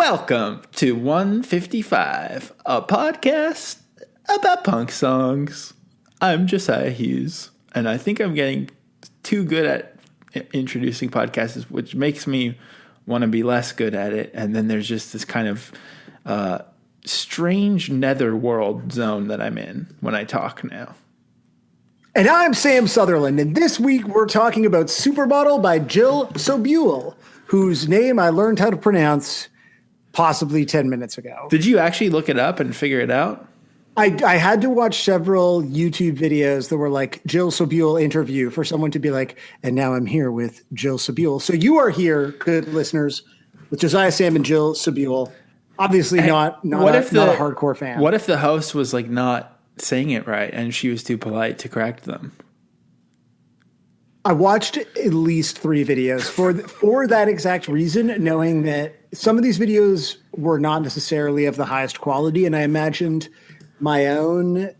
Welcome to 155, a podcast about punk songs. I'm Josiah Hughes, and I think I'm getting too good at introducing podcasts, which makes me want to be less good at it. And then there's just this kind of strange netherworld zone that I'm in when I talk now. And I'm Sam Sutherland, and this week we're talking about Supermodel by Jill Sobule, whose name I learned how to pronounce possibly 10 minutes ago. Did you actually look it up and figure it out? I had to watch several YouTube videos that were like Jill Sobule interview for someone to be like, and now I'm here with Jill Sobule. So you are here, good listeners, with Josiah, Sam, and Jill Sobule. Obviously not a hardcore fan. What if the host was like not saying it right and she was too polite to correct them? I watched at least 3 videos for that exact reason, knowing that some of these videos were not necessarily of the highest quality, and I imagined my own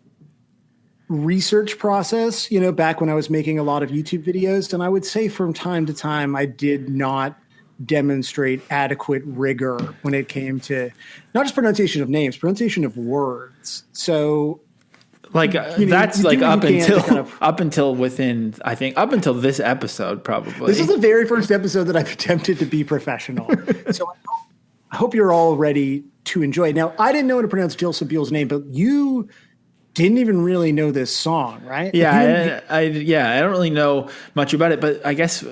research process, back when I was making a lot of YouTube videos, and I would say from time to time I did not demonstrate adequate rigor when it came to not just pronunciation of names, pronunciation of words. So that's like up until this episode, probably. This is the very first episode that I've attempted to be professional. So I hope you're all ready to enjoy it. Now, I didn't know how to pronounce Jill Sobule's name, but you didn't even really know this song, right? Yeah, I don't really know much about it, but I guess,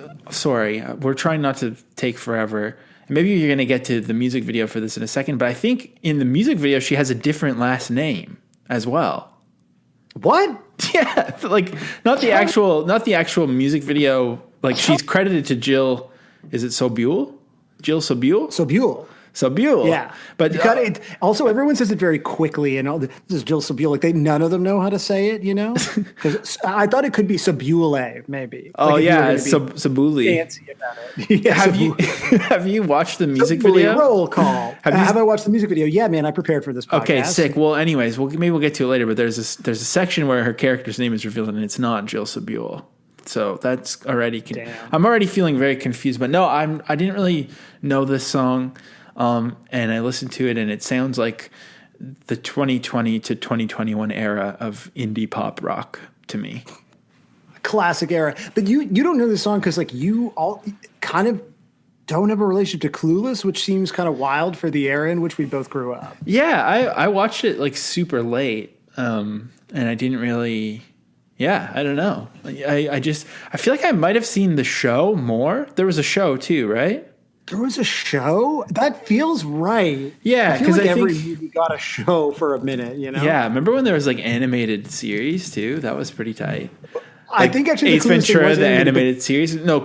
we're trying not to take forever. Maybe you're going to get to the music video for this in a second, but I think in the music video, she has a different last name as well. What? Yeah, not the actual music video. Like, she's credited to Jill. Is it Sobule? Jill Sobule? Sobule. Yeah, but also everyone says it very quickly, and this is Jill Sobule. Like none of them know how to say it, Because I thought it could be Sobule, maybe. Oh yeah, Sobule. Fancy about it. Yeah, have you watched the music Sobule video? Roll call. Have I watched the music video? Yeah, man, I prepared for this podcast. Okay, sick. Well, anyways, maybe we'll get to it later. But there's a section where her character's name is revealed, and it's not Jill Sobule. So that's already. I'm already feeling very confused. But no, I didn't really know this song. And I listened to it, and it sounds like the 2020 to 2021 era of indie pop rock to me. Classic era. But you don't know this song because you all kind of don't have a relationship to Clueless, which seems kind of wild for the era in which we both grew up. Yeah, I watched it super late, and I didn't really. Yeah, I don't know. I feel like I might have seen the show more. There was a show too, right? There was a show? That feels right. Yeah, because every movie got a show for a minute, Yeah, remember when there was animated series too? That was pretty tight. I think actually Ace Ventura, the animated series. No,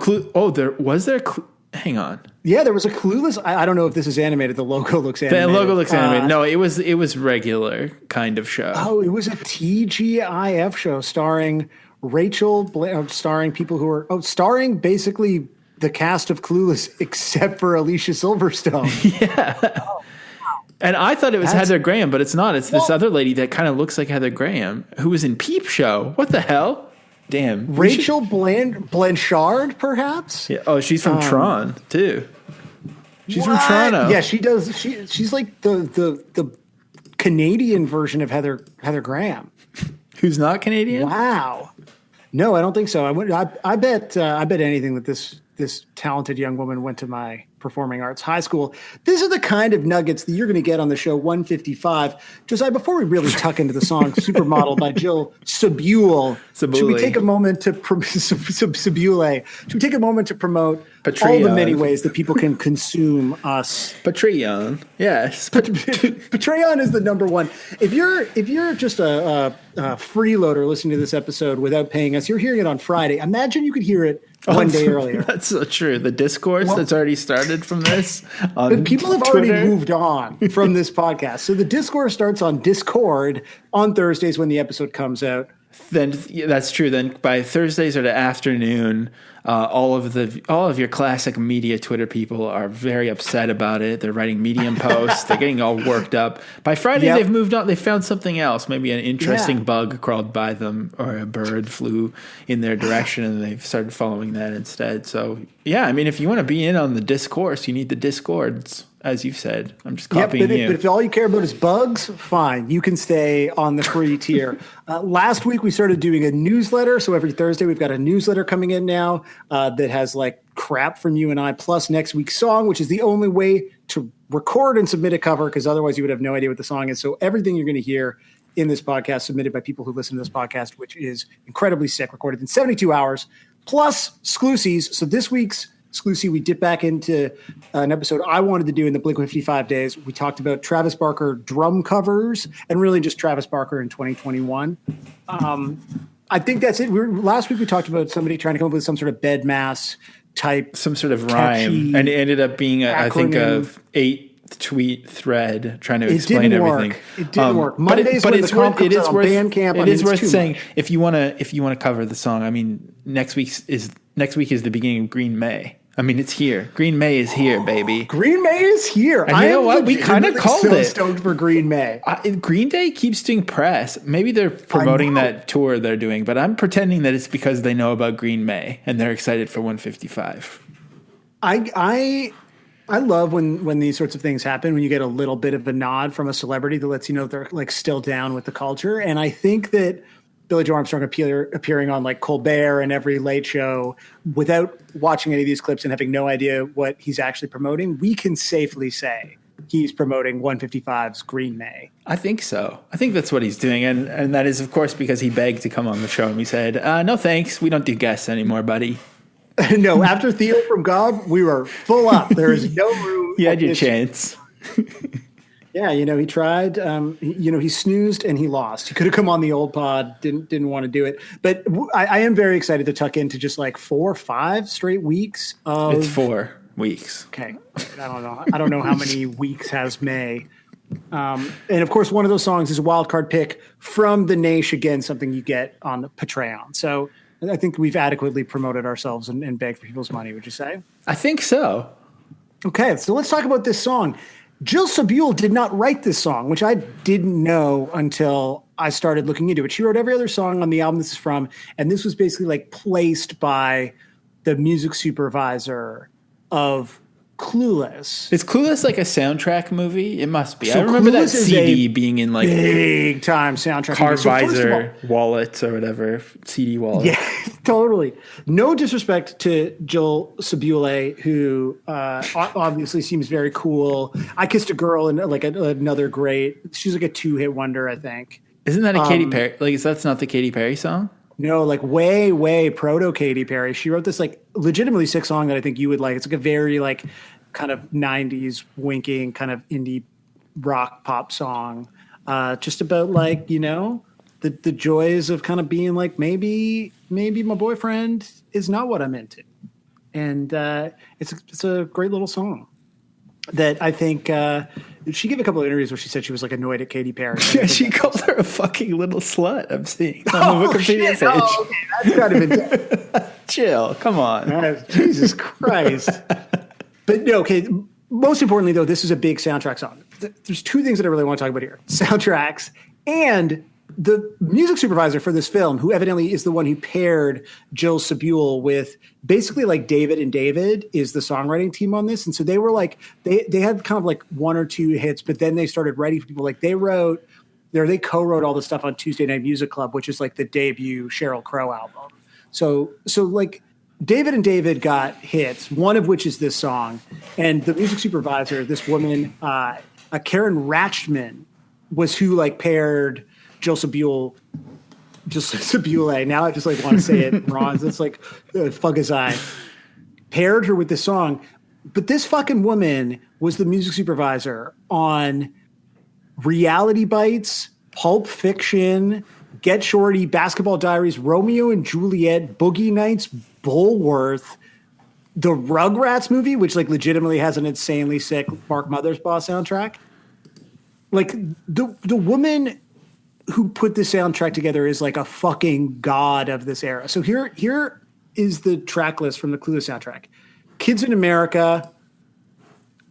hang on. Yeah, there was a Clueless. I don't know if this is animated. The logo looks animated. The logo looks animated. No, it was regular kind of show. Oh, it was a TGIF show starring starring people who are starring basically the cast of Clueless, except for Alicia Silverstone. Yeah. Oh, wow. And I thought it was Heather Graham, but it's not. It's this other lady that kind of looks like Heather Graham, who was in Peep Show. What the hell? Damn. Rachel Blanchard, perhaps? Yeah. Oh, she's from Tron, too. She's from Toronto. Yeah, she does. She's like the Canadian version of Heather Graham. Who's not Canadian? Wow. No, I don't think so. I bet anything that this talented young woman went to my performing arts high school. These are the kind of nuggets that you're going to get on the show 155. Josiah, before we really tuck into the song Supermodel by Jill Sobule, should we take a moment to promote Patreon. All the many ways that people can consume us? Patreon. Yes. Patreon is the number one. If you're just a freeloader listening to this episode without paying us, you're hearing it on Friday. Imagine you could hear it one day earlier. That's so true. The discourse that's already started from this. But people have already moved on from this podcast. So the discourse starts on Discord on Thursdays when the episode comes out. Then that's true. Then by Thursdays or the afternoon, all of your classic media Twitter people are very upset about it. They're writing Medium posts. They're getting all worked up. By Friday, they've moved on. They found something else. Maybe an interesting bug crawled by them, or a bird flew in their direction, and they've started following that instead. So yeah, I mean, if you want to be in on the discourse, you need the Discords. as you've said. I'm just Yep, copying you. but if all you care about is bugs, fine. You can stay on the free tier. Last week, we started doing a newsletter. So every Thursday, we've got a newsletter coming in now that has like crap from you and I, plus next week's song, which is the only way to record and submit a cover, because otherwise you would have no idea what the song is. So everything you're going to hear in this podcast submitted by people who listen to this podcast, which is incredibly sick, recorded in 72 hours, plus exclusives. So this week's exclusive, we dip back into an episode I wanted to do in the Blink-155 days. We talked about Travis Barker drum covers and really just Travis Barker in 2021. I think that's it. Last week we talked about somebody trying to come up with some sort of bed mass type, some sort of rhyme, and it ended up being I think a 8-tweet thread trying to explain everything. It didn't work. Mondays, but it's worth. It is worth. It is worth saying if you want to cover the song. I mean, next week is the beginning of Green May. I mean, it's here. Green May is here, baby. Green May is here. And you know what? We kind of called it. Stoned for Green May. Green Day keeps doing press. Maybe they're promoting that tour they're doing, but I'm pretending that it's because they know about Green May and they're excited for 155. I love when these sorts of things happen, when you get a little bit of a nod from a celebrity that lets you know they're like still down with the culture. And I think that Billy Joe Armstrong appearing on like Colbert and every late show without watching any of these clips and having no idea what he's actually promoting, we can safely say he's promoting 155's Green May. I think so. I think that's what he's doing. And that is, of course, because he begged to come on the show and we said, no, thanks. We don't do guests anymore, buddy. No, after Theo from Gob, we were full up. There is no room. You had your chance. Yeah, he tried. He snoozed and he lost. He could have come on the old pod, didn't want to do it. But I am very excited to tuck into just like 4 or 5 straight weeks of. It's 4 weeks. Okay, I don't know how many weeks has May. And of course, one of those songs is a wild card pick from the Naish, again, something you get on the Patreon. So I think we've adequately promoted ourselves and begged for people's money. Would you say? I think so. Okay, so let's talk about this song. Jill Sobule did not write this song, which I didn't know until I started looking into it. She wrote every other song on the album this is from, and this was basically like placed by the music supervisor of Clueless. Is Clueless like a soundtrack movie? It must be. So I remember Clueless that CD being in like big time soundtrack. Car visor wallets or whatever, CD wallet. Yeah, totally. No disrespect to Jill Sobule, who obviously seems very cool. I Kissed a Girl and like another great. She's like a 2-hit wonder, I think. Isn't that a Katy Perry? Like, that's not the Katy Perry song? No, like way proto Katy Perry. She wrote this like legitimately sick song that I think you would like. It's like a very like kind of 90s winking kind of indie rock pop song, just about like, the joys of kind of being like, maybe my boyfriend is not what I'm into. And it's a great little song that I think she gave a couple of interviews where she said she was like annoyed at Katy Perry. Yeah, she called her a fucking little slut. I'm seeing on the Wikipedia page. Oh, okay. That's kind of intense. Chill, come on. Jesus Christ. But no, okay. Most importantly, though, this is a big soundtrack song. There's 2 things that I really want to talk about here: soundtracks and the music supervisor for this film, who evidently is the one who paired Jill Sobule with basically like David and David is the songwriting team on this. And so they were like, they had kind of like 1 or 2 hits, but then they started writing for people. Like they co-wrote all the stuff on Tuesday Night Music Club, which is like the debut Sheryl Crow album. So like David and David got hits, one of which is this song. And the music supervisor, this woman, Karen Ratchman, was who like paired Jill Sobule. Now I just like want to say it wrong. It's like fuck his eye. Paired her with this song, but this fucking woman was the music supervisor on Reality Bites, Pulp Fiction, Get Shorty, Basketball Diaries, Romeo and Juliet, Boogie Nights, Bullworth, the Rugrats movie, which like legitimately has an insanely sick Mark Mothersbaugh soundtrack. Like the woman who put this soundtrack together is like a fucking god of this era. So here is the track list from the Clueless soundtrack: Kids in America,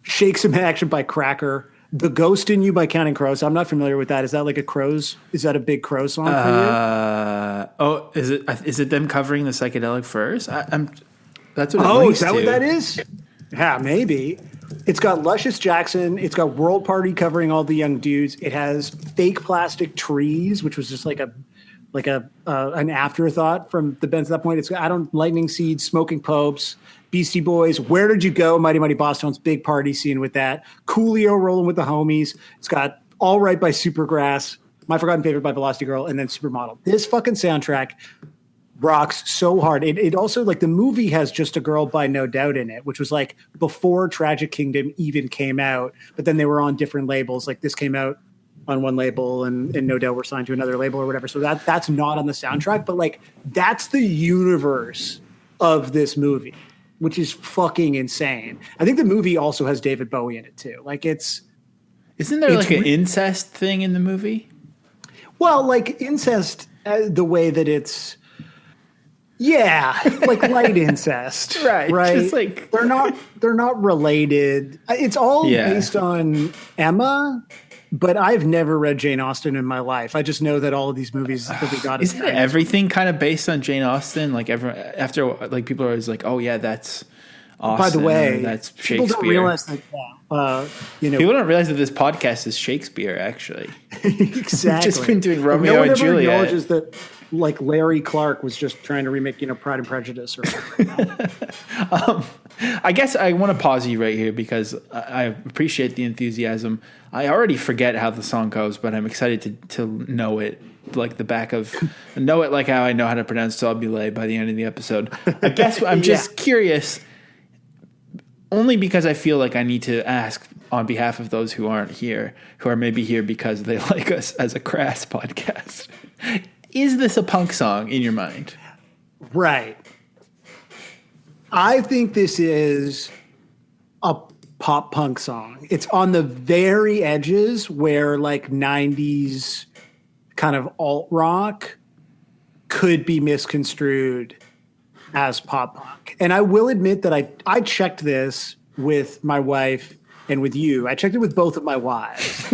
Shake Some Action by Cracker, The Ghost in You by Counting Crows. I'm not familiar with that. Is that like is that a big Crow song for you? Is it them covering the psychedelic furs? That's what it is that to. What that is? Yeah, maybe. It's got Luscious Jackson. It's got World Party covering all the young dudes. It has fake plastic trees, which was just like an afterthought from the bands at that point. It's got Lightning Seed, Smoking Popes, Beastie Boys, Where Did You Go? Mighty Mighty Boss Tones, big party scene with that. Coolio rolling with the homies. It's got All Right by Supergrass, My Forgotten Favorite by Velocity Girl, and then Supermodel. This fucking soundtrack rocks so hard. It also, like, the movie has Just a Girl by No Doubt in it, which was like before Tragic Kingdom even came out, but then they were on different labels. Like, this came out on one label and No Doubt were signed to another label or whatever. So that's not on the soundtrack, but like that's the universe of this movie, which is fucking insane. I think the movie also has David Bowie in it too. Like isn't there like an incest thing in the movie? Well, like incest, the way that it's, yeah, like light incest, right? Just like they're not related. It's all based on Emma, but I've never read Jane Austen in my life. I just know that all of these movies that we got. Isn't everything kind of based on Jane Austen? Like after like people are always like, oh yeah, that's Austen. By the way, that's Shakespeare. People don't realize that. People don't realize that this podcast is Shakespeare. Actually, exactly. We've just been doing Romeo no one and ever Juliet. Acknowledges that, like Larry Clark was just trying to remake, Pride and Prejudice. Or I guess I want to pause you right here because I appreciate the enthusiasm. I already forget how the song goes, but I'm excited to know it like the back of know it like how I know how to pronounce Sorbulé by the end of the episode. I guess I'm just curious, only because I feel like I need to ask on behalf of those who aren't here, who are maybe here because they like us as a crass podcast. Is this a punk song in your mind? Right. I think this is a pop punk song. It's on the very edges where like 90s kind of alt rock could be misconstrued as pop punk. And I will admit that I checked this with my wife and with you. I checked it with both of my wives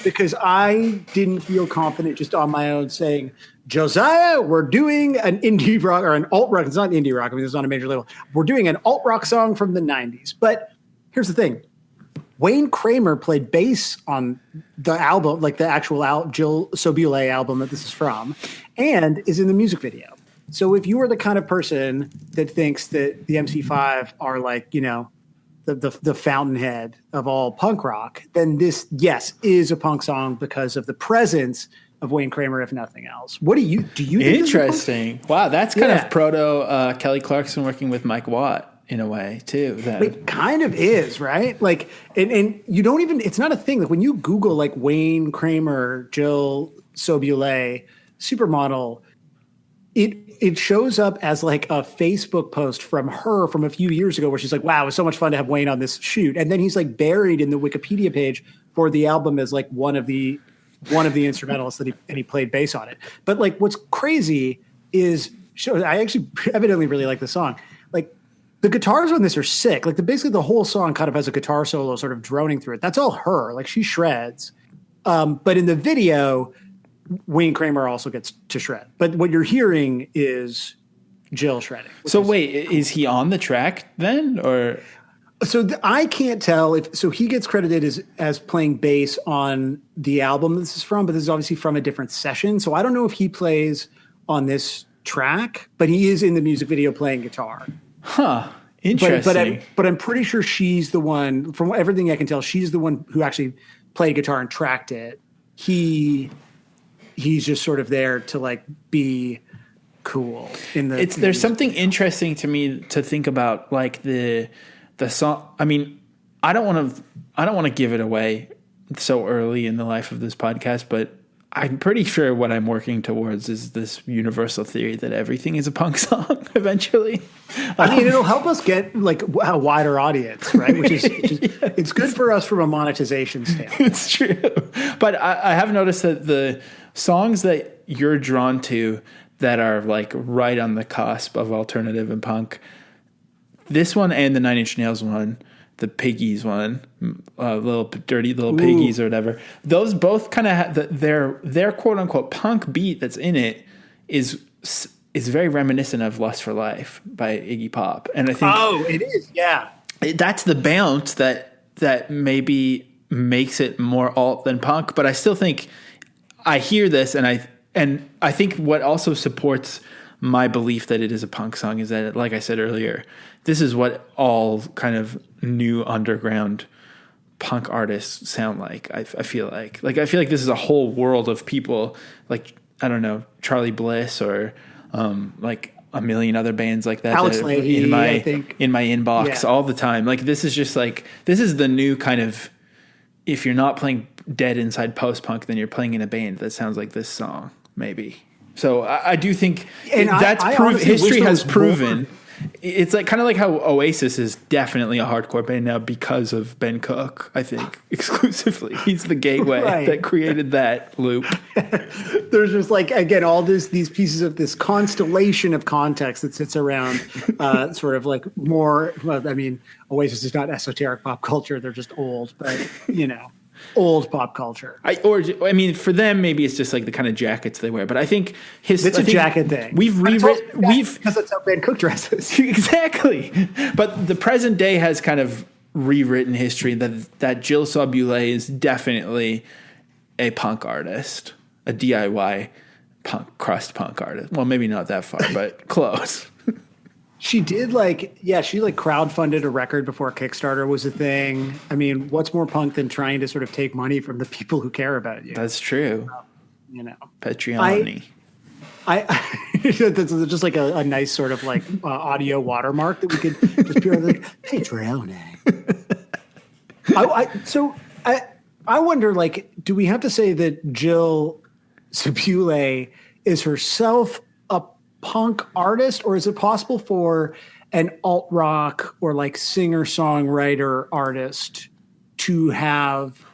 because I didn't feel confident just on my own saying, Josiah, we're doing an indie rock or an alt rock. It's not indie rock. I mean, it's not a major label. We're doing an alt rock song from the 90s. But here's the thing. Wayne Kramer played bass on the album, like the actual Jill Sobule album that this is from, and is in the music video. So if you are the kind of person that thinks that the MC5 are like, the fountainhead of all punk rock, then this, yes, is a punk song because of the presence of Wayne Kramer, if nothing else. What do you think? Interesting. Wow, that's kind of proto Kelly Clarkson working with Mike Watt in a way too. It kind of is, right? Like, and you don't even, it's not a thing. Like when you Google like Wayne Kramer, Jill Sobule, Supermodel, it shows up as like a Facebook post from her from a few years ago where she's like, wow, it was so much fun to have Wayne on this shoot. And then he's like buried in the Wikipedia page for the album as like one of the instrumentalists that he played bass on it. But like what's crazy is I actually evidently really like the song. Like the guitars on this are sick. Like basically the whole song kind of has a guitar solo sort of droning through it. That's all her. Like she shreds. But in the video, Wayne Kramer also gets to shred. But what you're hearing is Jill shredding. So wait, is he on the track then, or? So I can't tell if so. He gets credited as playing bass on the album this is from, but this is obviously from a different session. So I don't know if he plays on this track, but he is in the music video playing guitar. Huh. Interesting. But I'm pretty sure she's the one. From everything I can tell, she's the one who actually played guitar and tracked it. He's just sort of there to like be cool there's something interesting to me to think about, like the song. I mean, I don't want to give it away so early in the life of this podcast, but I'm pretty sure what I'm working towards is this universal theory that everything is a punk song eventually. I mean, it'll help us get like a wider audience, right? Which is it's good for us from a monetization standpoint. It's true. But I have noticed that the songs that you're drawn to that are like right on the cusp of alternative and punk, this one and the Nine Inch Nails one, the Piggies one, little dirty little piggies or whatever, those both kind of have their quote unquote punk beat that's in it is very reminiscent of Lust for Life by Iggy Pop. And I think, it is. Yeah. that's the bounce that maybe makes it more alt than punk. But I still think I hear this, and I think what also supports my belief that it is a punk song is that, like I said earlier, this is what all kind of new underground punk artists sound like. I feel like this is a whole world of people, like, I don't know, Charlie Bliss or like a million other bands like that. Alex that Leahy, in my I think. in my inbox all the time. Like, this is just like, this is the new kind of, if you're not playing dead inside post punk, then you're playing in a band that sounds like this song, maybe. So I do think history has proven. It's like kind of like how Oasis is definitely a hardcore band now because of Ben Cook. I think exclusively, he's the gateway that created that loop. There's just like, again, all these pieces of this constellation of context that sits around sort of like more. Well, I mean, Oasis is not esoteric pop culture; they're just old, but old pop culture. I mean, for them, maybe it's just like the kind of jackets they wear. But I think it's a jacket thing. We've because that's how Ben Cook dresses. Exactly. But the present day has kind of rewritten history that Jill Sobule is definitely a punk artist, a DIY crust punk artist. Well, maybe not that far, but close. She did she crowdfunded a record before Kickstarter was a thing. I mean, what's more punk than trying to sort of take money from the people who care about you? That's true. Patreon. That's just like a nice sort of like audio watermark that we could just be like Patreon. I wonder, like, do we have to say that Jill Sobule is herself a punk artist, or is it possible for an alt rock or like singer songwriter artist to have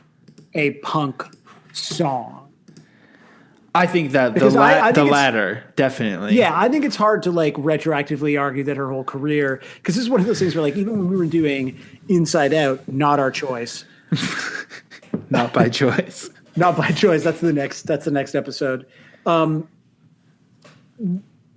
a punk song? I think that the latter, definitely. Yeah, I think it's hard to like retroactively argue that her whole career, because this is one of those things where like even when we were doing Inside Out, not our choice. Not by choice. Not by choice. That's the next episode.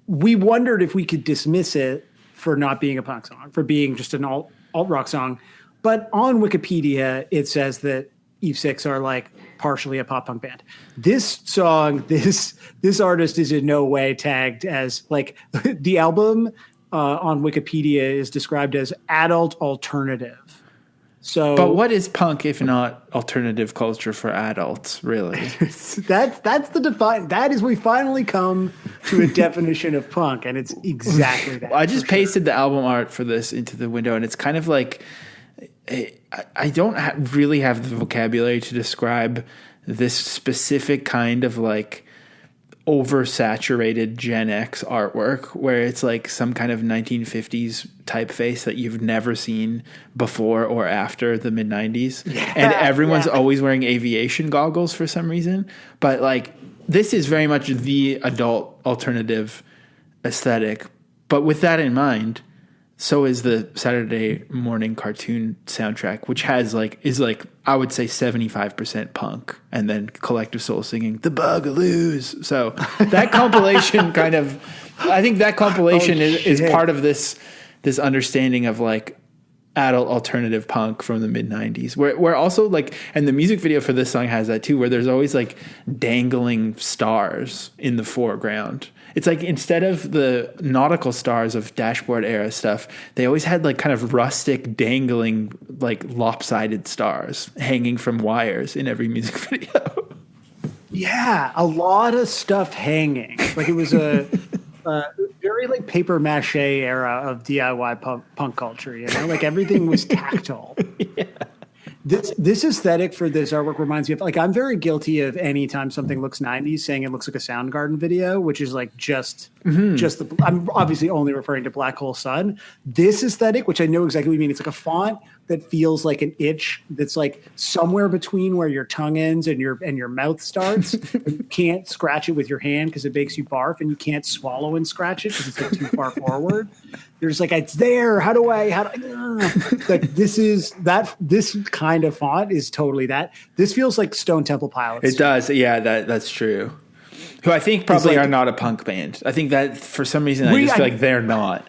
We wondered if we could dismiss it for not being a punk song, for being just an alt rock song. But on Wikipedia, it says that Eve Six are like partially a pop punk band. This song, this artist is in no way tagged as like the album on Wikipedia is described as adult alternative. So, but what is punk if not alternative culture for adults? Really, that's the define. That is, we finally come to a definition of punk, and it's exactly that. I just pasted the album art for this into the window, and it's kind of like I don't really have the vocabulary to describe this specific kind of like oversaturated Gen X artwork where it's like some kind of 1950s typeface that you've never seen before or after the mid 90s. Yeah, and everyone's always wearing aviation goggles for some reason. But like, this is very much the adult alternative aesthetic. But with that in mind, so is the Saturday morning cartoon soundtrack, which is I would say 75% punk, and then Collective Soul singing the Bugaloos. So that compilation I think that compilation is part of this understanding of like adult alternative punk from the mid 90s, where also like, and the music video for this song has that too, where there's always like dangling stars in the foreground. It's like, instead of the nautical stars of dashboard era stuff, they always had like kind of rustic, dangling, like lopsided stars hanging from wires in every music video. Yeah, a lot of stuff hanging. Like, it was a very like paper mache era of DIY punk culture, you know? Like, everything was tactile. Yeah. This aesthetic for this artwork reminds me of, like, I'm very guilty of any time something looks 90s saying it looks like a Soundgarden video, which is like I'm obviously only referring to Black Hole Sun. This aesthetic, which I know exactly what you mean, it's like a font that feels like an itch that's like somewhere between where your tongue ends and your mouth starts. You can't scratch it with your hand because it makes you barf, and you can't swallow and scratch it because it's like too far forward. You're just like, it's there. How do I like, this kind of font is totally that. This feels like Stone Temple Pilots. It does. Yeah, that's true. Who I think probably are not a punk band. I think that for some reason I just feel like they're not.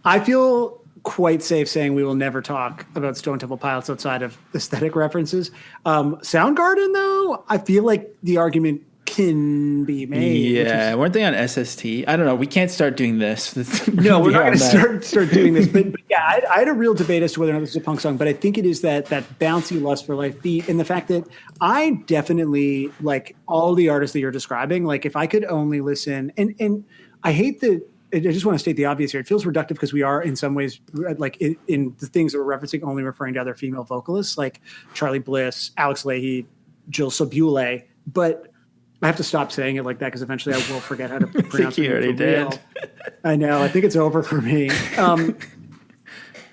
I feel quite safe saying we will never talk about Stone Temple Pilots outside of aesthetic references. Soundgarden, though, I feel like the argument can be made. Yeah, weren't they on SST? I don't know. We can't start doing this. No, we're not going to start doing this. But yeah, I had a real debate as to whether or not this is a punk song. But I think it is that bouncy Lust for Life beat, and the fact that I definitely like all the artists that you're describing. Like if I could only listen, and I hate that. I just want to state the obvious here. It feels reductive because we are in some ways like in the things that we're referencing only referring to other female vocalists like Charlie Bliss, Alex Leahy, Jill Sobule. But I have to stop saying it like that because eventually I will forget how to pronounce it. I think you already did. I know. I think it's over for me.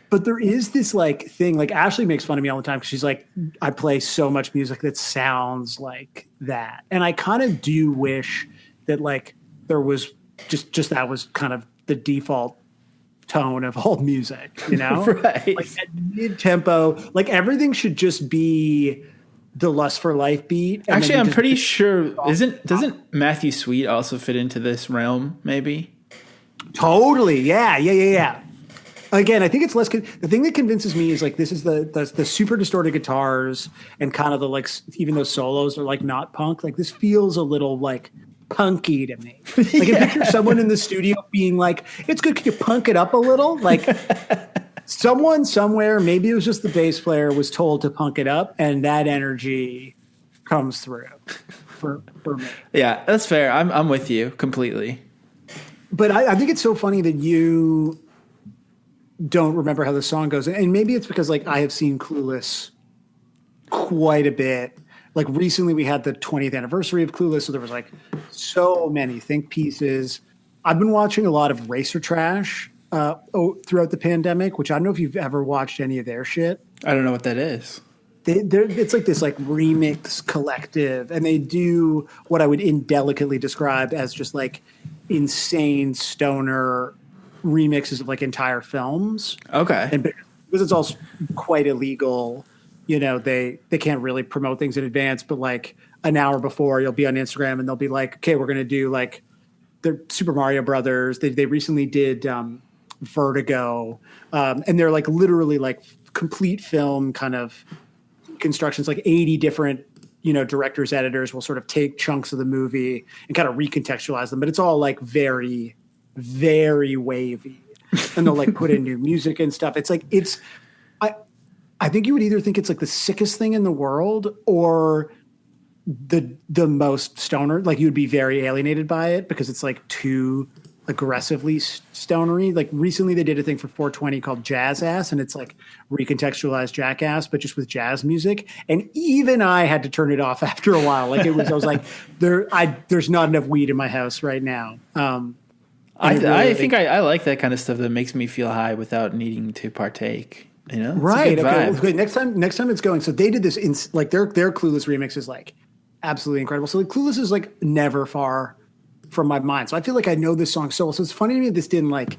But there is this like thing, like Ashley makes fun of me all the time because she's like, I play so much music that sounds like that. And I kind of do wish that like there was just that was kind of the default tone of all music, you know? Right. Like at mid-tempo, like everything should just be the Lust for Life beat. Actually, I'm pretty sure doesn't Matthew Sweet also fit into this realm? Maybe. Totally. Yeah. Again, I think it's less. The thing that convinces me is like this is the super distorted guitars and kind of the like even though solos are like not punk. Like this feels a little like punky to me. Like I picture someone in the studio being like, "It's good. Can you punk it up a little?" Like. Someone somewhere, maybe it was just the bass player, was told to punk it up, and that energy comes through for me. Yeah, that's fair. I'm with you completely. But I think it's so funny that you don't remember how the song goes, and maybe it's because like I have seen Clueless quite a bit. Like recently, we had the 20th anniversary of Clueless, so there was like so many think pieces. I've been watching a lot of Racer Trash. Throughout the pandemic, which I don't know if you've ever watched any of their shit. I don't know what that is. It's like this like remix collective, and they do what I would indelicately describe as just like insane stoner remixes of like entire films. Okay. And because it's all quite illegal, you know, they can't really promote things in advance, but like an hour before you'll be on Instagram and they'll be like, okay, we're going to do like the Super Mario Brothers. They recently did Vertigo, and they're like literally like complete film kind of constructions, like 80 different, you know, directors, editors will sort of take chunks of the movie and kind of recontextualize them, but it's all like very, very wavy, and they'll like put in new music and stuff. It's like, I think you would either think it's like the sickest thing in the world or the most stoner, like you would be very alienated by it because it's like too aggressively stonery. Like recently they did a thing for 420 called Jazz Ass, and it's like recontextualized Jackass but just with jazz music, and even I had to turn it off after a while. Like I was like there's not enough weed in my house right now. I think I like that kind of stuff that makes me feel high without needing to partake, you know? Right. Okay. Well, good. Next time it's going. So they did this in like their Clueless remix is like absolutely incredible. So like Clueless is like never far from my mind. So I feel like I know this song so well. So it's funny to me that this didn't like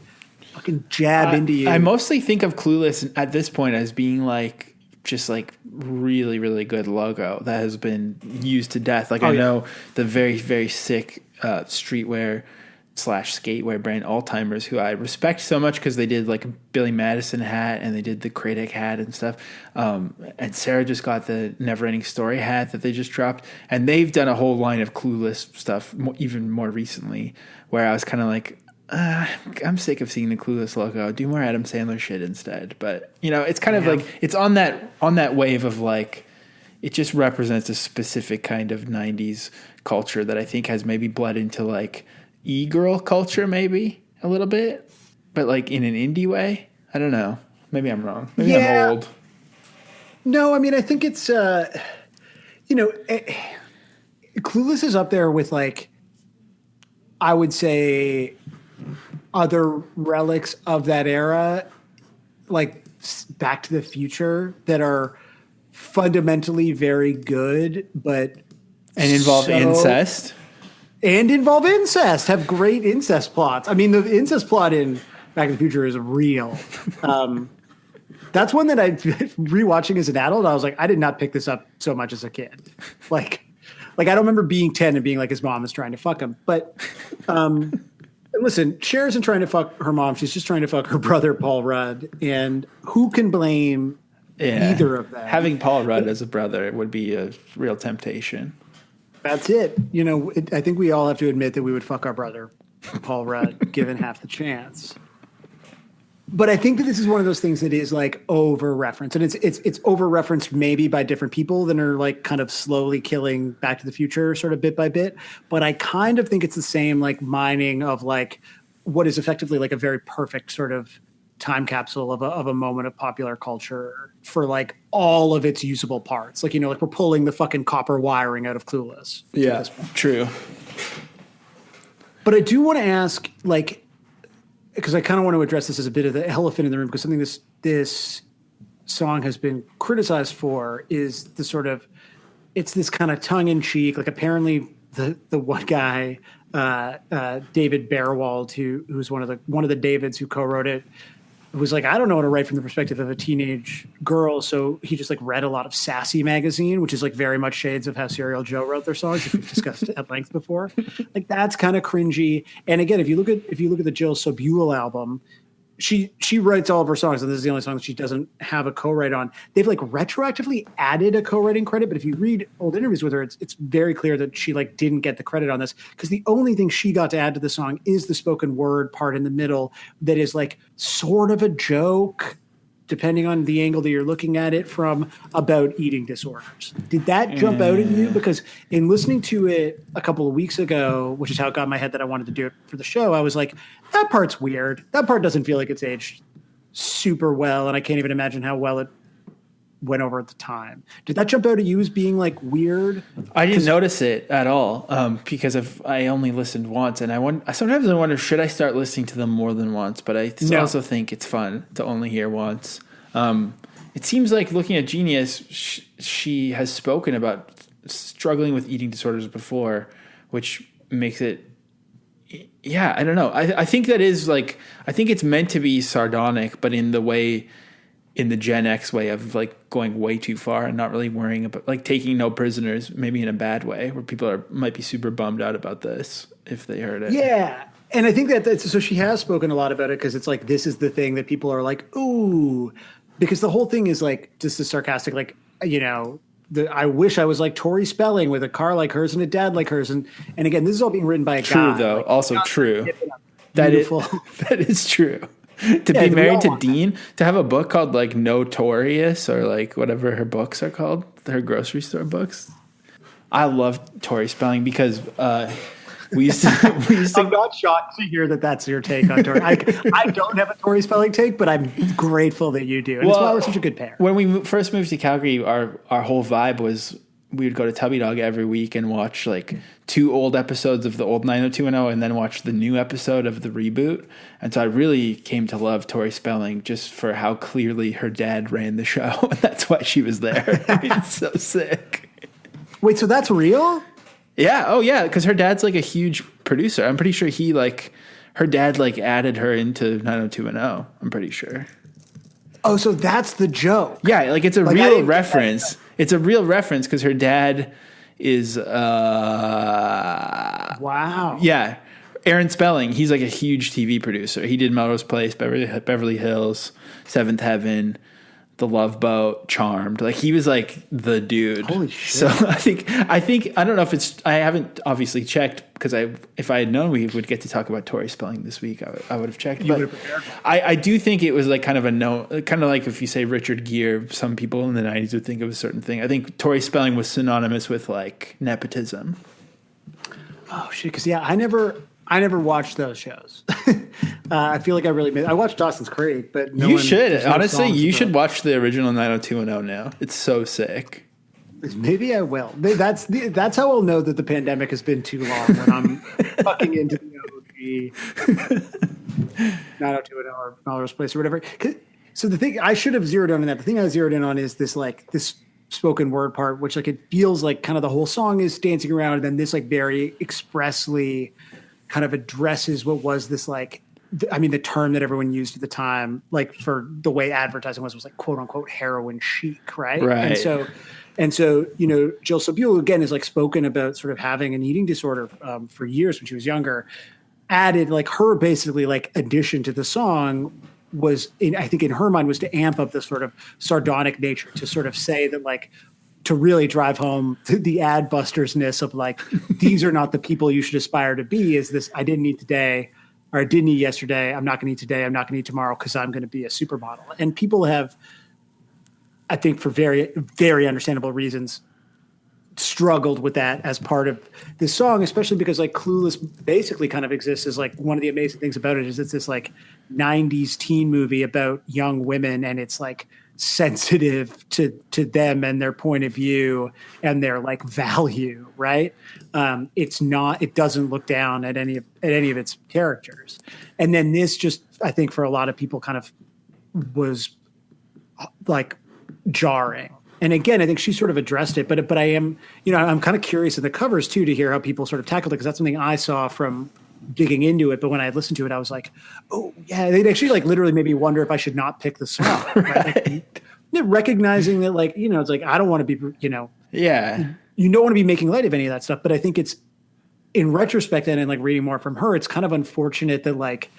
fucking jab into you. I mostly think of Clueless at this point as being like just like really, really good logo that has been used to death. Like I know the very, very sick streetwear / skatewear brand Alzheimer's, who I respect so much because they did like a Billy Madison hat and they did the Kratik hat and stuff. And Sarah just got the Neverending Story hat that they just dropped. And they've done a whole line of Clueless stuff even more recently, where I was kind of like, I'm sick of seeing the Clueless logo. Do more Adam Sandler shit instead. But, you know, it's kind of like, it's on that wave of like, it just represents a specific kind of 90s culture that I think has maybe bled into like, e-girl culture maybe a little bit, but like in an indie way. I don't know. Maybe I'm wrong. Maybe I'm old. No, I mean, I think it's, you know, Clueless is up there with like, I would say other relics of that era, like Back to the Future, that are fundamentally very good, but and involve incest. And involve incest, have great incest plots. I mean, the incest plot in Back to the Future is real. That's one that I rewatching as an adult. I was like, I did not pick this up so much as a kid. Like I don't remember being 10 and being like his mom is trying to fuck him. But Listen, Cher isn't trying to fuck her mom. She's just trying to fuck her brother, Paul Rudd. And who can blame either of them? Having Paul Rudd as a brother would be a real temptation. That's it. I think we all have to admit that we would fuck our brother, Paul Rudd, given half the chance. But I think that this is one of those things that is like over referenced, and it's over referenced maybe by different people that are like kind of slowly killing Back to the Future sort of bit by bit. But I kind of think it's the same like mining of like what is effectively like a very perfect sort of time capsule of a moment of popular culture for like all of its usable parts. Like, like we're pulling the fucking copper wiring out of Clueless. Yeah, true. But I do want to ask, like, because I kind of want to address this as a bit of the elephant in the room, because something this song has been criticized for is the sort of, it's this kind of tongue in cheek, like apparently the one guy, David Barrowald, who's one of the Davids who co-wrote it, was like, I don't know how to write from the perspective of a teenage girl. So he just like read a lot of Sassy magazine, which is like very much shades of how Serial Joe wrote their songs, which we've discussed at length before. Like that's kind of cringy. And again, if you look at the Jill Sobule album, she writes all of her songs, and this is the only song that she doesn't have a co-write on. They've like retroactively added a co-writing credit, but if you read old interviews with her, it's very clear that she like didn't get the credit on this, because the only thing she got to add to the song is the spoken word part in the middle that is like sort of a joke, depending on the angle that you're looking at it from, about eating disorders. Did that jump out at you? Because in listening to it a couple of weeks ago, which is how it got in my head that I wanted to do it for the show, I was like, that part's weird. That part doesn't feel like it's aged super well, and I can't even imagine how well it went over at the time. Did that jump out at you as being like weird? I didn't notice it at all, because I only listened once, and sometimes I wonder, should I start listening to them more than once? But I also think it's fun to only hear once. It seems like, looking at Genius, she has spoken about struggling with eating disorders before, which makes it, yeah, I don't know. I think that is like, I think it's meant to be sardonic, but in the Gen X way of like going way too far and not really worrying about, like, taking no prisoners, maybe in a bad way, where people might be super bummed out about this if they heard it. Yeah. And I think so she has spoken a lot about it, because it's like, this is the thing that people are like, ooh, because the whole thing is like just the sarcastic, like, I wish I was like Tori Spelling with a car like hers and a dad like hers. And again, this is all being written by a guy. True, though. Like, also true. That is true. To be married to Dean, to have a book called like Notorious, or like whatever her books are called, her grocery store books. I love Tori Spelling, because we used to. I'm not shocked to hear that that's your take on Tori. I don't have a Tori Spelling take, but I'm grateful that you do. And it's why we're such a good pair. When we first moved to Calgary, our whole vibe was we would go to Tubby Dog every week and watch like 2 old episodes of the old 90210 and then watch the new episode of the reboot. And so I really came to love Tori Spelling just for how clearly her dad ran the show. And that's why she was there. I mean, it's so sick. Wait, so that's real? Yeah. Oh, yeah. Because her dad's like a huge producer. I'm pretty sure her dad like added her into 90210. I'm pretty sure. Oh, so that's the joke. Yeah. Like it's a real reference. It's a real reference because her dad is, wow. Yeah. Aaron Spelling. He's like a huge TV producer. He did Melrose Place, Beverly Hills, Seventh Heaven, The Love Boat, Charmed. Like he was like the dude. Holy shit. So I think I don't know if it's, I haven't obviously checked, because if I had known we would get to talk about Tori Spelling this week, I would have checked. You would have prepared. I do think it was like kind of kind of like if you say Richard Gere, some people in the 90s would think of a certain thing. I think Tori Spelling was synonymous with like nepotism. Oh shit. Cause yeah, I never watched those shows. I feel like I watched Dawson's Creek, but you should. Honestly, you should watch the original 90210 now. It's so sick. Maybe I will. That's how I'll know that the pandemic has been too long, when I'm fucking into the OG 90210 or Melrose Place or whatever. So the thing I should have zeroed in on that. The thing I zeroed in on is this spoken word part, which like it feels like kind of the whole song is dancing around, and then this like very expressly kind of addresses what was this like, the term that everyone used at the time, like for the way advertising was like quote unquote heroin chic, right? Right. And so Jill Sobule again is like spoken about sort of having an eating disorder for years when she was younger. added, like, her basically like addition to the song was I think in her mind was to amp up the sort of sardonic nature, to sort of say that, like, to really drive home the ad bustersness of, like, these are not the people you should aspire to be. Is this, I didn't eat today, or I didn't eat yesterday, I'm not going to eat today, I'm not going to eat tomorrow because I'm going to be a supermodel. And people have, I think for very, very understandable reasons, struggled with that as part of this song, especially because, like, Clueless basically kind of exists as, like, one of the amazing things about it is it's this, like, 90s teen movie about young women, and it's, like, sensitive to them and their point of view and their, like, value, right? It doesn't look down at any of its characters. And then this just, I think for a lot of people, kind of was, like, jarring. And again, I think she sort of addressed it, but I am, I'm kind of curious in the covers too to hear how people sort of tackled it, because that's something I saw from digging into it. But when I listened to it, I was like, oh yeah, they'd actually, like, literally made me wonder if I should not pick the song. Right? Like, recognizing that, like, it's like, I don't want to be, yeah, you don't want to be making light of any of that stuff. But I think it's, in retrospect and like reading more from her, it's kind of unfortunate that, like,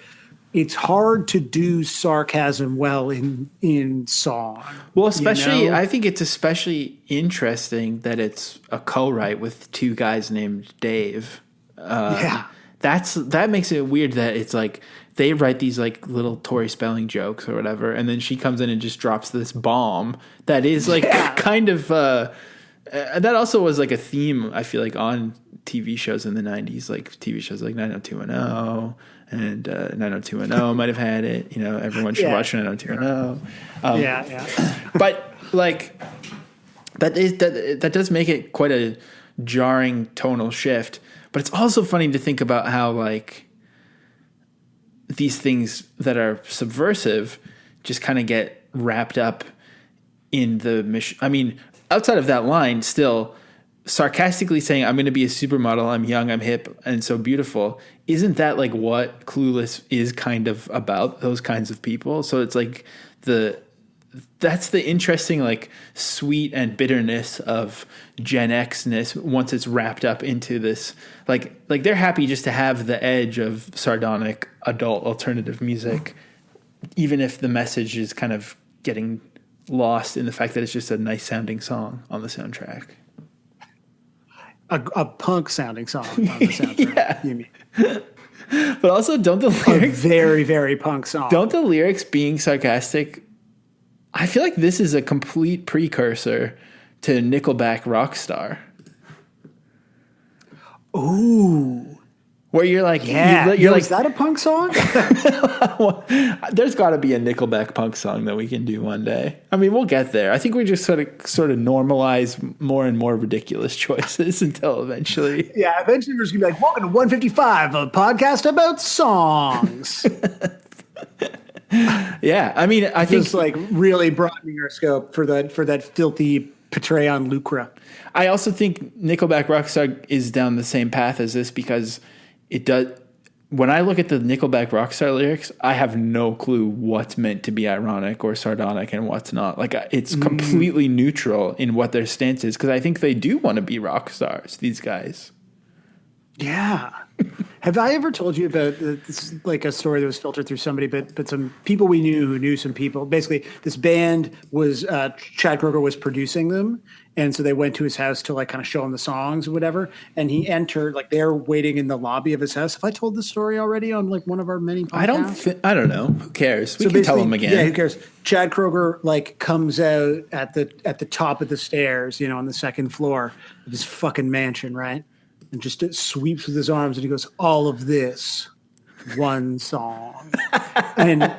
it's hard to do sarcasm well in song. Well, especially, I think it's especially interesting that it's a co-write with two guys named Dave. Yeah. That makes it weird that it's like they write these, like, little Tori Spelling jokes or whatever, and then she comes in and just drops this bomb that is, like, kind of that also was, like, a theme, I feel like, on TV shows in the 90s, like TV shows like 90210 and 90210 might have had it. Everyone should watch 90210. Yeah. But, like, that does make it quite a jarring tonal shift. But it's also funny to think about how, like, these things that are subversive just kind of get wrapped up in the mission. I mean, outside of that line, still sarcastically saying, I'm going to be a supermodel, I'm young, I'm hip, and so beautiful. Isn't that, like, what Clueless is kind of about, those kinds of people? So it's like that's the interesting, like, sweet and bitterness of Gen X-ness once it's wrapped up into this, like they're happy just to have the edge of sardonic adult alternative music, even if the message is kind of getting lost in the fact that it's just a nice sounding song on the soundtrack. A punk sounding song on the soundtrack. Yeah. You mean. But also, don't the lyrics, a very, very punk song. Don't the lyrics being sarcastic, I feel like this is a complete precursor to Nickelback Rockstar. Ooh. Where you're like, yeah, you're like, is that a punk song? There's got to be a Nickelback punk song that we can do one day. I mean, we'll get there. I think we just sort of normalize more and more ridiculous choices until eventually. Yeah, eventually we're just gonna be like, welcome to 155, a podcast about songs. Yeah, I mean, I think, just, like, really broadening our scope for that filthy portray on Lucra. I also think Nickelback Rockstar is down the same path as this, because it does. When I look at the Nickelback Rockstar lyrics, I have no clue what's meant to be ironic or sardonic and what's not. Like, it's completely neutral in what their stance is, because I think they do want to be rock stars, these guys. Yeah. Have I ever told you about this, like, a story that was filtered through somebody, but some people we knew who knew some people? Basically, this band was Chad Kroeger was producing them, and so they went to his house to, like, kind of show him the songs or whatever. And he entered, like, they're waiting in the lobby of his house. Have I told this story already on, like, one of our many podcasts? I don't know. Who cares? We can tell them again. Yeah, who cares? Chad Kroeger, like, comes out at the top of the stairs, on the second floor of his fucking mansion, right? And just sweeps with his arms, and he goes, all of this, one song. And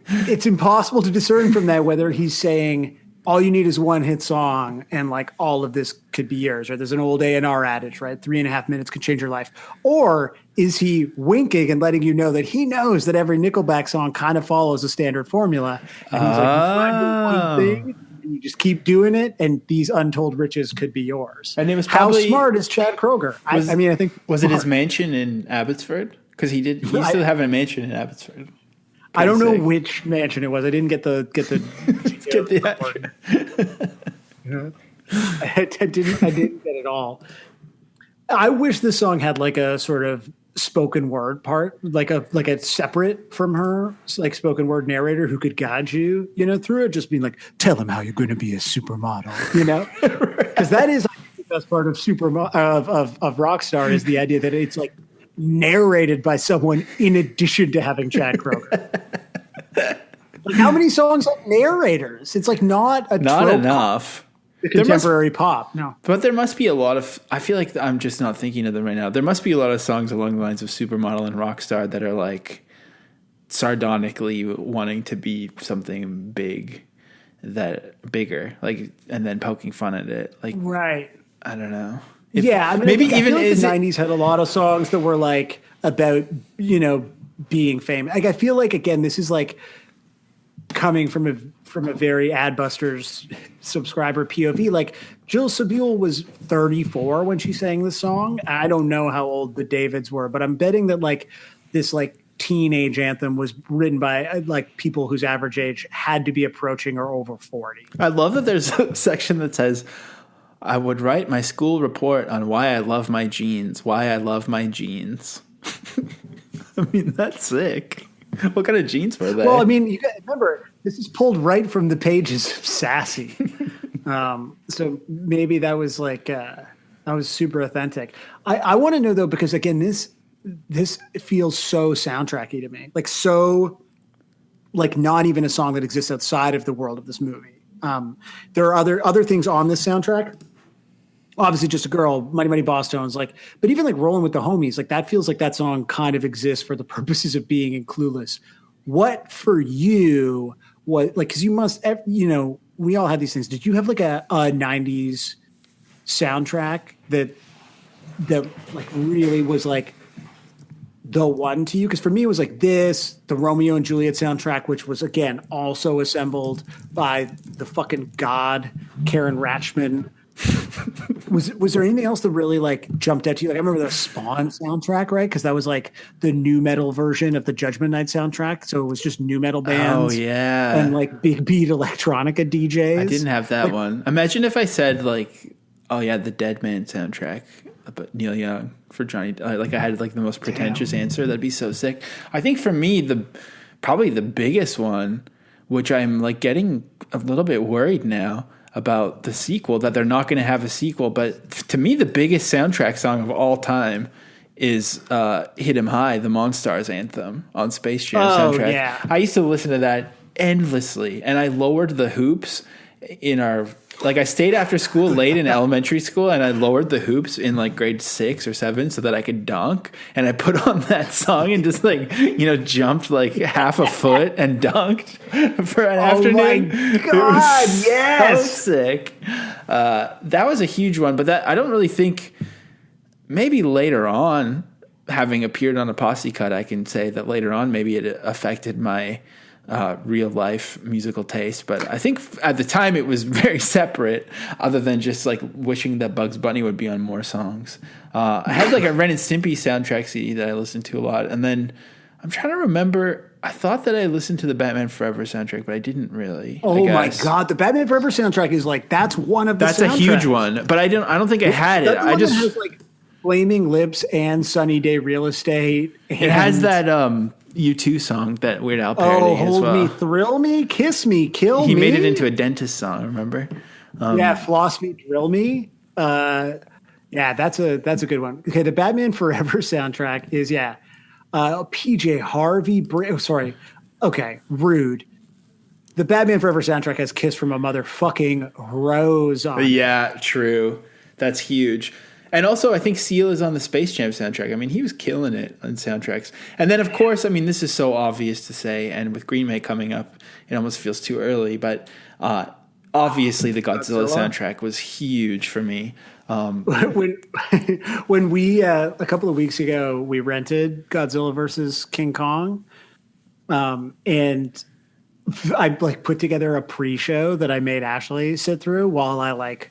it's impossible to discern from that whether he's saying all you need is one hit song and, like, all of this could be yours, right? There's an old A&R adage, right? 3.5 minutes could change your life. Or is he winking and letting you know that he knows that every Nickelback song kind of follows a standard formula? And he's like, you find one thing, and you just keep doing it, and these untold riches could be yours. And it was probably, how smart is Chad Kroeger? I think was it his mansion in Abbotsford? Because he still have a mansion in Abbotsford. I don't know which mansion it was. I didn't get the I didn't get it all. I wish this song had, like, a sort of spoken word part, like a separate from her, like spoken word narrator who could guide you, through it, just being like, tell him how you're going to be a supermodel, because that is the best part of of Rockstar is the idea that it's like narrated by someone in addition to having Chad Kroeger. Like, how many songs have narrators? It's like not enough. The contemporary pop, no. But there must be a lot of, I feel like I'm just not thinking of them right now. There must be a lot of songs along the lines of Supermodel and Rockstar that are like sardonically wanting to be something bigger, like, and then poking fun at it. Like, right. I don't know. Maybe even like the 90s had a lot of songs that were like about, being famous. Like, I feel like, again, this is like coming from a very Adbusters subscriber POV. Like, Jill Sabule was 34 when she sang this song. I don't know how old the Davids were, but I'm betting that like this like teenage anthem was written by like people whose average age had to be approaching or over 40. I love that there's a section that says, I would write my school report on why I love my jeans, why I love my jeans. I mean, that's sick. What kind of jeans were they? Well, I mean, you got to remember, this is pulled right from the pages of Sassy. So maybe that was like, that was super authentic. I want to know though, because again, this feels so soundtracky to me. Like, so like not even a song that exists outside of the world of this movie. There are other things on this soundtrack. Obviously Just a Girl, Mighty Mighty Boss Tones, like, but even like Rolling with the Homies, like that feels like that song kind of exists for the purposes of being in Clueless. What for you, what, like, cause you must, we all had these things. Did you have like a 90s soundtrack that like really was like the one to you? Cause for me, it was like this, the Romeo and Juliet soundtrack, which was again, also assembled by the fucking god, Karen Ratchman. Was there anything else that really like jumped out to you? Like, I remember the Spawn soundtrack, right? Because that was like the new metal version of the Judgment Night soundtrack. So it was just new metal bands. Oh yeah, and like big beat electronica DJs. I didn't have that one. Imagine if I said like, oh yeah, the Dead Man soundtrack, but Neil Young for Johnny. Like I had like the most pretentious answer. That'd be so sick. I think for me, probably the biggest one, which I'm like getting a little bit worried now about the sequel, that they're not going to have a sequel. But to me, the biggest soundtrack song of all time is Hit 'Em High, the Monstars anthem on Space Jam soundtrack. Yeah. I used to listen to that endlessly, and I lowered the hoops in our, like I stayed after school late in elementary school, and I lowered the hoops in like grade 6 or 7 so that I could dunk, and I put on that song and just like, jumped like half a foot and dunked for an afternoon. Oh my God, yes! So sick. That was a huge one, but that I don't really think, maybe later on, having appeared on a Posse Cut, I can say that later on maybe it affected my real life musical taste, but I think at the time it was very separate, other than just like wishing that Bugs Bunny would be on more songs. I had like a Ren and Stimpy soundtrack CD that I listened to a lot, and then I'm trying to remember, I thought that I listened to the Batman Forever soundtrack, but I didn't really. Oh my God, the Batman Forever soundtrack is like, that's one of the That's soundtracks. A huge one, but I don't think I had it. I just has like Flaming Lips and Sunny Day Real Estate. It has that U2 song that Weird Al parody as well. Hold me, thrill me, kiss me, kill me. He made it into a dentist song, remember? Floss me, drill me. That's a good one. Okay, the Batman Forever soundtrack is PJ Harvey. Rude. The Batman Forever soundtrack has "Kiss from a Motherfucking Rose" on it. Yeah, true. That's huge. And also, I think Seal is on the Space Jam soundtrack. I mean, he was killing it on soundtracks. And then, of course, I mean, this is so obvious to say, and with Green May coming up, it almost feels too early. But obviously, the Godzilla soundtrack was huge for me. When we a couple of weeks ago, we rented Godzilla versus King Kong, and I like put together a pre-show that I made Ashley sit through while I like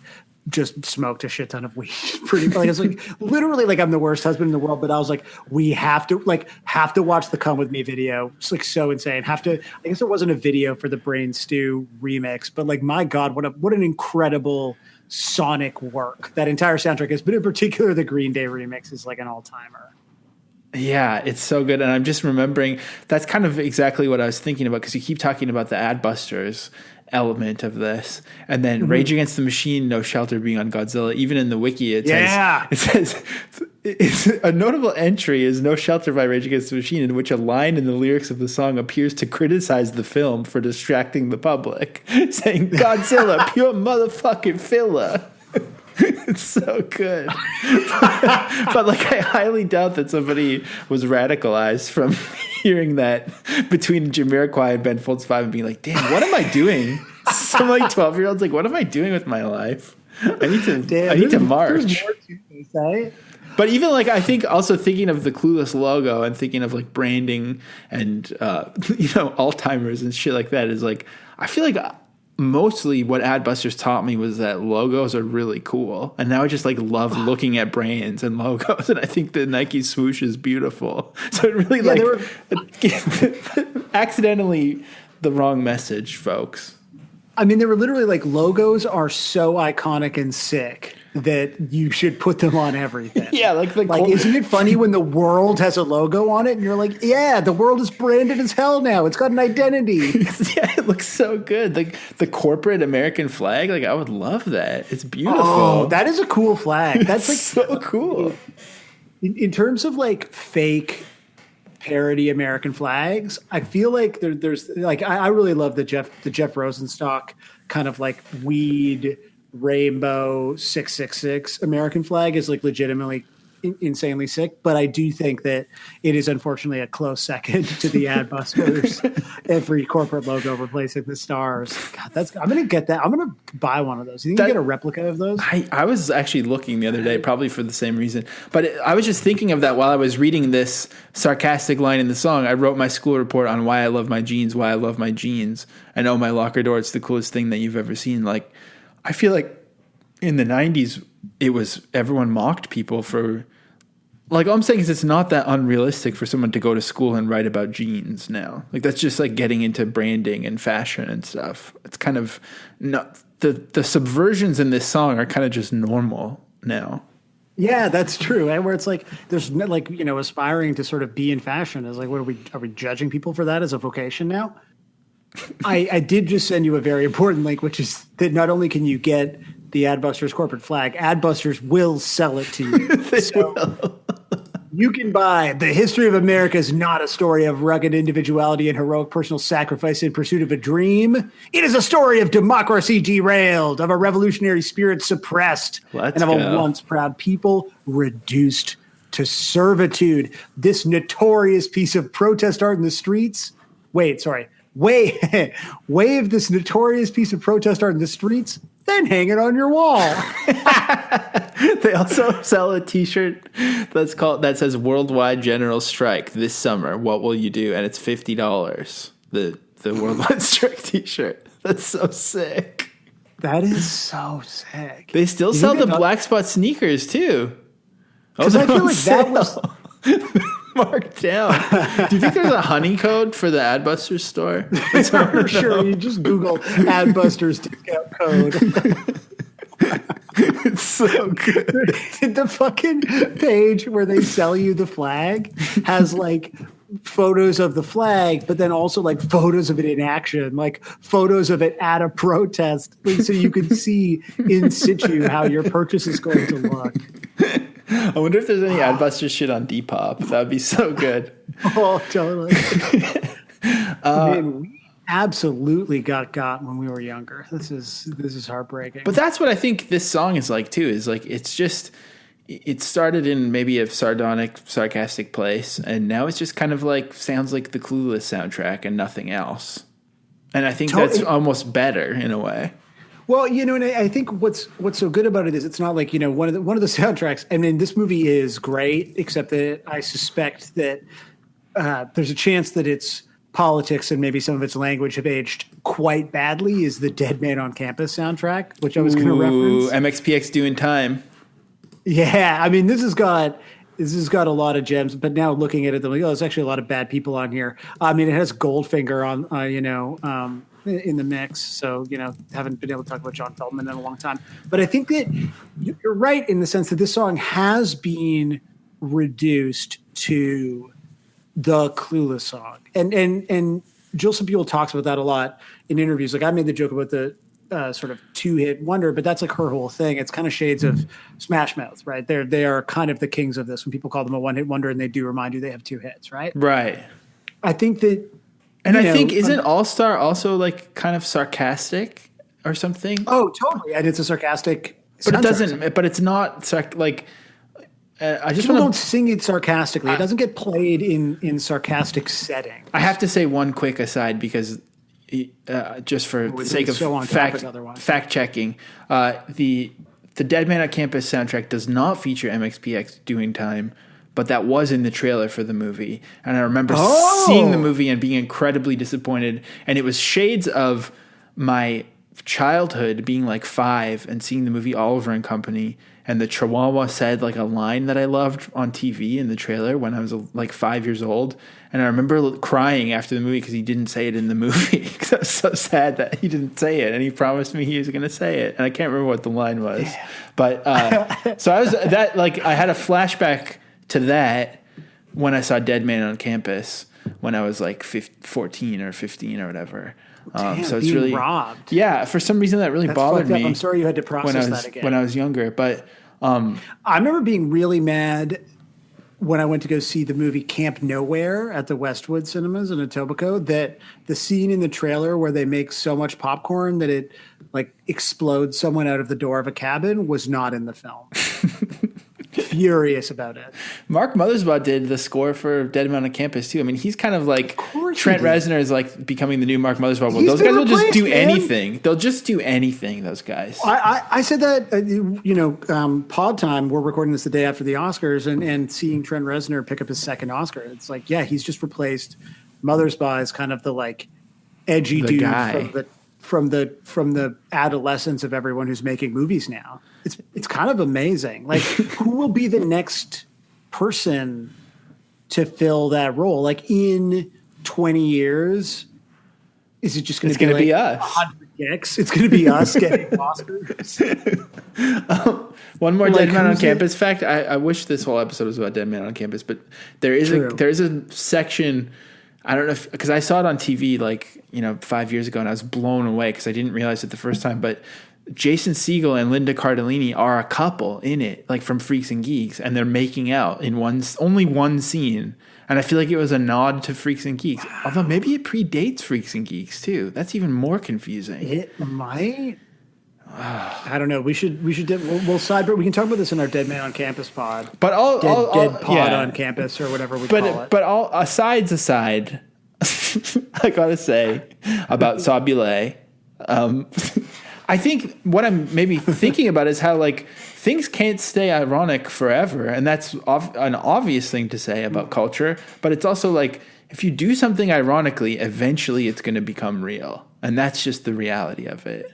just smoked a shit ton of weed. Pretty like it's like literally like I'm the worst husband in the world, but I was like, we have to watch the Come With Me video. It's like so insane. I guess there wasn't a video for the Brain Stew remix, but like my God, what an incredible sonic work that entire soundtrack is. But in particular, the Green Day remix is like an all-timer. Yeah, it's so good. And I'm just remembering that's kind of exactly what I was thinking about, because you keep talking about the Adbusters element of this, and then Rage Against the Machine, No Shelter being on Godzilla. Even in the wiki, it says it's a notable entry is No Shelter by Rage Against the Machine, in which a line in the lyrics of the song appears to criticize the film for distracting the public, saying Godzilla, pure motherfucking filler. It's so good. But like, I highly doubt that somebody was radicalized from hearing that between Jamiroquai and Ben Folds 5 and being like, damn, what am I doing? Some like 12-year-olds like, what am I doing with my life? I need to march. But even like, I think also thinking of the Clueless logo and thinking of like branding and Alzheimer's and shit like that is like, I feel like mostly what Adbusters taught me was that logos are really cool. And now I just like love looking at brands and logos. And I think the Nike swoosh is beautiful. So it really accidentally the wrong message, folks. I mean, they were literally like, logos are so iconic and sick that you should put them on everything. Yeah, like isn't it funny when the world has a logo on it and you're like, yeah, the world is branded as hell now. It's got an identity. Yeah, it looks so good. Like the corporate American flag, like I would love that. It's beautiful. Oh, that is a cool flag. That's like so cool. In terms of like fake parody American flags, I feel like there's like, I really love the Jeff Rosenstock kind of like weed rainbow 666 American flag is like legitimately insanely sick, but I do think that it is unfortunately a close second to the Adbusters every corporate logo replacing the stars. God, I'm gonna get that. I'm gonna buy one of those. You think you can get a replica of those? I was actually looking the other day, probably for the same reason, but I was just thinking of that while I was reading this sarcastic line in the song. I wrote my school report on why I love my jeans, and oh, my locker door, it's the coolest thing that you've ever seen. Like, I feel like in the 90s, it was everyone mocked people for, like, all I'm saying is it's not that unrealistic for someone to go to school and write about jeans now. Like, that's just like getting into branding and fashion and stuff. It's kind of not, the subversions in this song are kind of just normal now. Yeah, that's true. And where it's like, there's like, aspiring to sort of be in fashion is like, are we judging people for that as a vocation now? I did just send you a very important link, which is that not only can you get the Adbusters corporate flag, Adbusters will sell it to you. You can buy The History of America is not a story of rugged individuality and heroic personal sacrifice in pursuit of a dream. It is a story of democracy derailed, of a revolutionary spirit suppressed, and of a once proud people reduced to servitude. This notorious piece of protest art in the streets. Wave this notorious piece of protest art in the streets, then hang it on your wall. They also sell a t-shirt that says Worldwide General Strike this summer. What will you do? And it's $50. The Worldwide Strike t-shirt. That's so sick. That is so sick. They still sell the Black Spot sneakers too. Because I feel like that was marked down. Do you think there's a honey code for the Adbusters store? For sure. You just Google Adbusters discount code. It's so good. The fucking page where they sell you the flag has like photos of the flag, but then also like photos of it in action, like photos of it at a protest, so you can see in situ how your purchase is going to look. I wonder if there's any Adbusters shit on Depop. That would be so good. Oh, totally. Man, we absolutely got when we were younger. This is heartbreaking. But that's what I think this song is like too. Is like it's just it started in maybe a sardonic, sarcastic place, and now it's just kind of like sounds like the Clueless soundtrack and nothing else. And I think that's almost better in a way. Well, and I think what's so good about it is it's not like, one of the soundtracks. I mean, this movie is great, except that I suspect that there's a chance that its politics and maybe some of its language have aged quite badly. Is the Dead Man on Campus soundtrack, which I was going to reference. MXPX Doing Time. Yeah, I mean, this has got a lot of gems, but now looking at it, I'm like, there's actually a lot of bad people on here. I mean, it has Goldfinger on, in the mix. So, haven't been able to talk about John Feldman in a long time. But I think that you're right in the sense that this song has been reduced to the Clueless song. And Jill Buell talks about that a lot in interviews. Like I made the joke about the sort of two-hit wonder, but that's like her whole thing. It's kind of shades of Smash Mouth, right? They are kind of the kings of this when people call them a one-hit wonder, and they do remind you they have two hits, right? Right. I think that, and I think isn't All Star also like kind of sarcastic or something? Oh, totally. And it's a sarcastic, but it doesn't. But it's not like. I just don't sing it sarcastically. It doesn't get played in sarcastic setting. I have to say one quick aside because just for the sake of fact checking, the Dead Man on Campus soundtrack does not feature MXPX doing time, but that was in the trailer for the movie. And I remember seeing the movie and being incredibly disappointed. And it was shades of my childhood being like 5 and seeing the movie Oliver and Company. And the Chihuahua said like a line that I loved on TV in the trailer when I was like 5 years old. And I remember crying after the movie because he didn't say it in the movie because I was so sad that he didn't say it. And he promised me he was going to say it. And I can't remember what the line was. Yeah. But so I was that like I had a flashback to that when I saw Dead Man on Campus when I was like 14 or 15 or whatever. Damn, so it's really robbed. Yeah, for some reason that really bothered me. I'm sorry you had to process that again. When I was younger, but I remember being really mad when I went to go see the movie Camp Nowhere at the Westwood Cinemas in Etobicoke, that the scene in the trailer where they make so much popcorn that it like explodes someone out of the door of a cabin was not in the film. Furious about it. Mark Mothersbaugh did the score for Dead Man on Campus too. I mean, he's kind of like Trent Reznor is like becoming the new Mark Mothersbaugh. Well, those guys will just do anything. They'll just do anything. Those guys. I said that Pod Time. We're recording this the day after the Oscars, and seeing Trent Reznor pick up his second Oscar. It's like, yeah, he's just replaced Mothersbaugh as kind of the like edgy dude guy from the adolescence of everyone who's making movies now. It's kind of amazing. Like, who will be the next person to fill that role? Like, in 20 years, is it just going to be us? 100 dicks? It's going to be us getting Oscars. One more Dead Man on Campus fact. I wish this whole episode was about Dead Man on Campus, but there is a section. I don't know because I saw it on TV 5 years ago, and I was blown away because I didn't realize it the first time. But Jason Segel and Linda Cardellini are a couple in it, like from Freaks and Geeks, and they're making out in only one scene. And I feel like it was a nod to Freaks and Geeks, although maybe it predates Freaks and Geeks too. That's even more confusing. It might. I don't know. We'll sidebar. We can talk about this in our Dead Man on Campus pod. But Dead pod on campus or whatever we call it. But all asides aside, I gotta say about Saw I think what I'm maybe thinking about is how like things can't stay ironic forever, and that's an obvious thing to say about culture. But it's also like if you do something ironically, eventually it's going to become real, and that's just the reality of it.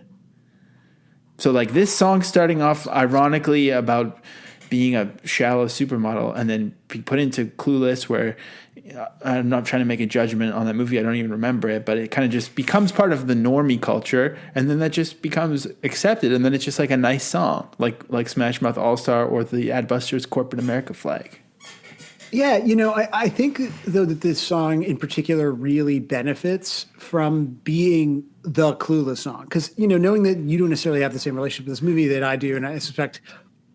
So like this song starting off ironically about being a shallow supermodel and then be put into Clueless where I'm not trying to make a judgment on that movie. I don't even remember it, but it kind of just becomes part of the normie culture. And then that just becomes accepted. And then it's just like a nice song, like Smash Mouth All-Star or the Adbusters Corporate America Flag. Yeah, I think, though, that this song in particular really benefits from being the Clueless song. Because, knowing that you don't necessarily have the same relationship with this movie that I do, and I suspect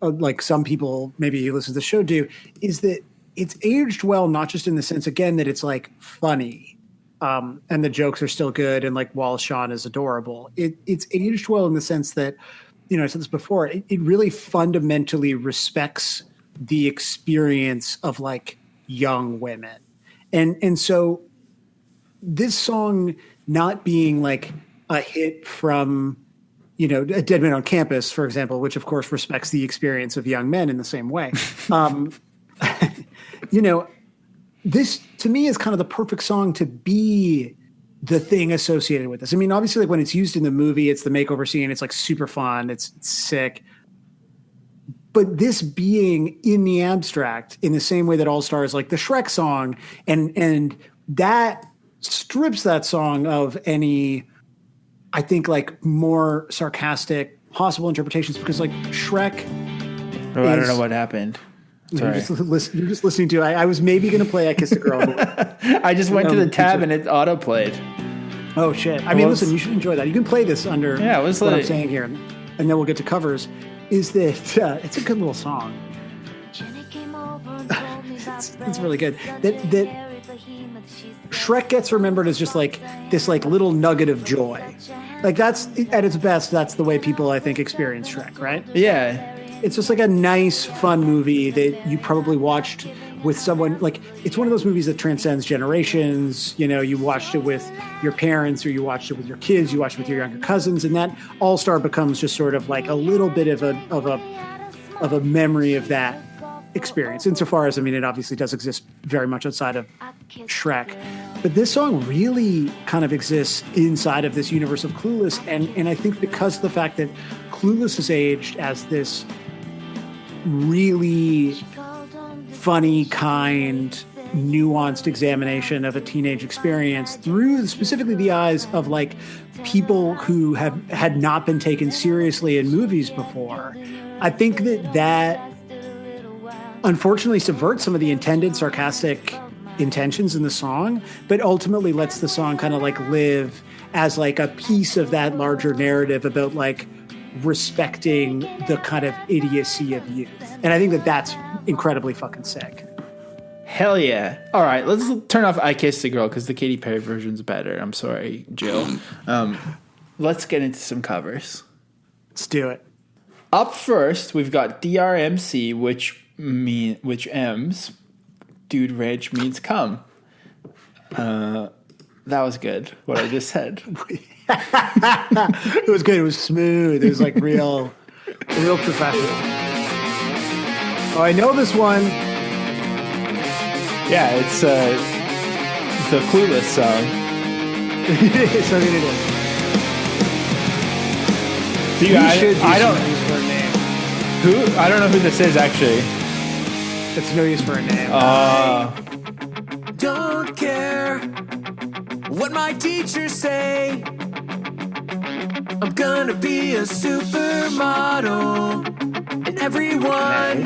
like some people maybe who listen to the show do, is that it's aged well, not just in the sense, again, that it's like funny and the jokes are still good and like Wallace Shawn is adorable. It's aged well in the sense that, I said this before, it really fundamentally respects the experience of like young women. And so this song not being like a hit from, a Dead Man on Campus, for example, which of course respects the experience of young men in the same way. This to me is kind of the perfect song to be the thing associated with this. I mean, obviously like when it's used in the movie, it's the makeover scene. It's like super fun. It's sick. But this being in the abstract in the same way that All Star is like the Shrek song, and that strips that song of any, I think, like more sarcastic possible interpretations because like Shrek. I don't know what happened. Sorry. You're just listening to. I was maybe going to play "I Kissed a Girl." I just went to the tab and it auto played. Oh shit! I mean, listen, you should enjoy that. You can play this under what I'm saying here, and then we'll get to covers. Is that it's a good little song? it's really good. That Shrek gets remembered as just like this like little nugget of joy. Like that's at its best. That's the way people I think experience Shrek, right? Yeah. It's just like a nice, fun movie that you probably watched with someone. Like it's one of those movies that transcends generations. You know, you watched it with your parents, or you watched it with your kids, you watched it with your younger cousins, and that All-Star becomes just sort of like a little bit of a memory of that experience. Insofar as, I mean, it obviously does exist very much outside of Shrek, but this song really kind of exists inside of this universe of Clueless, and I think because of the fact that Clueless has aged as this really funny, kind, nuanced examination of a teenage experience through specifically the eyes of like people who had not been taken seriously in movies before. I think that unfortunately subverts some of the intended sarcastic intentions in the song, but ultimately lets the song kind of like live as like a piece of that larger narrative about like respecting the kind of idiocy of youth. And I think that that's incredibly fucking sick. Hell yeah. All right, let's turn off I Kissed a Girl because the Katy Perry version's better. I'm sorry, Jill. Let's get into some covers. Let's do it. Up first, we've got DRMC, which M's Dude Ranch means come. That was good, what I just said. It was good. It was smooth. It was like real professional. Oh, I know this one. Yeah, it's the Clueless song. Yes, I mean it is. Dude, I don't use for a name. Who? I don't know who this is actually. It's no use for a name. Don't care what my teachers say. I'm gonna be a supermodel, and everyone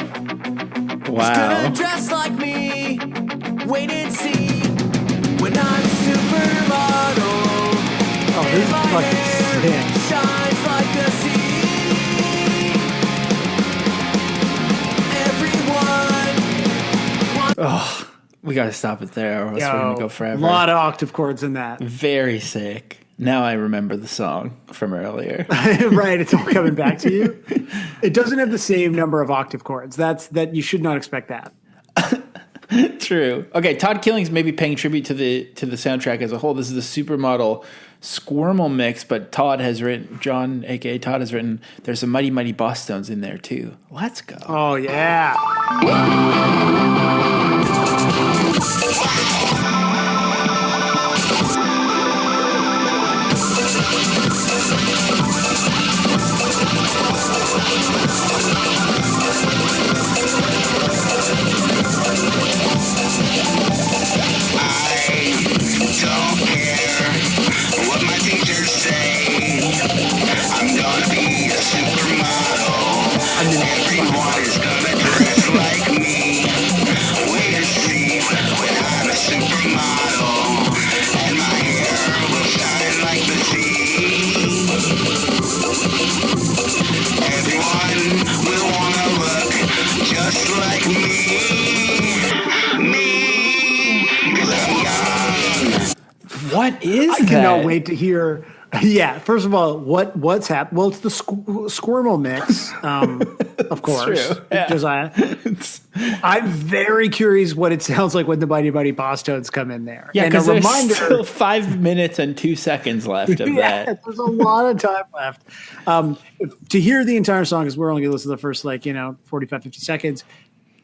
is gonna dress like me. Wait and see when I'm supermodel. Oh, this is fucking sick. Shines like the sea. Everyone. Oh, we gotta stop it there, or else we're gonna go forever. A lot of octave chords in that. Very sick. Now I remember the song from earlier. Right, it's all coming back to you. It doesn't have the same number of octave chords. That you should not expect that. True. Okay, Todd Killings may be paying tribute to the soundtrack as a whole. This is the Supermodel Squirmel mix, but John, aka Todd, has written, there's some Mighty Mighty Boss Stones in there too. Let's go. Oh yeah. Everyone is gonna dress like me. Wait and see when I'm a supermodel, and my hair will shine like the sea. Everyone will wanna look just like me. Me, 'cause I'm young. What is that? I cannot wait to hear. Yeah, first of all, what's happened? Well, it's the Squirmel mix, of course. True. Yeah. Josiah. I'm very curious what it sounds like when the Mighty Mighty Boss Tones come in there. Yeah, and because a there's reminder, still 5 minutes and 2 seconds left of that. There's a lot of time left. To hear the entire song, because we're only going to listen to the first 45, 50 seconds.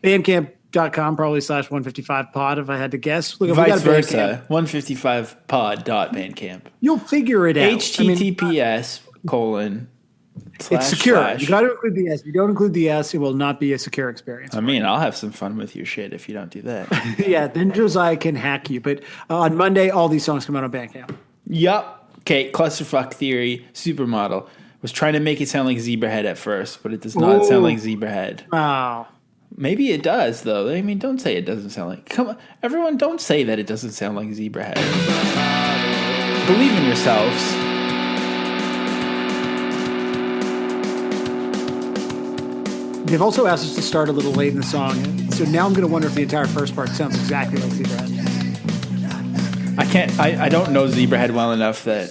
Bandcamp.com probably /155pod if I had to guess. Look, Vice versa. 155pod.bandcamp. You'll figure it out. HTTPS : it's secure. You got to include the S. If you don't include the S, it will not be a secure experience. I mean, I'll have some fun with your shit if you don't do that. Yeah, then Josiah can hack you. But on Monday, all these songs come out on Bandcamp. Yup. Okay, Clusterfuck Theory, Supermodel. Was trying to make it sound like Zebrahead at first, but it does not sound like Zebrahead. Oh. Maybe it does, though. I mean, don't say it doesn't sound like... Come on, everyone, don't say that it doesn't sound like Zebrahead. Believe in yourselves. They've also asked us to start a little late in the song, so now I'm going to wonder if the entire first part sounds exactly like Zebrahead. I don't know Zebrahead well enough that...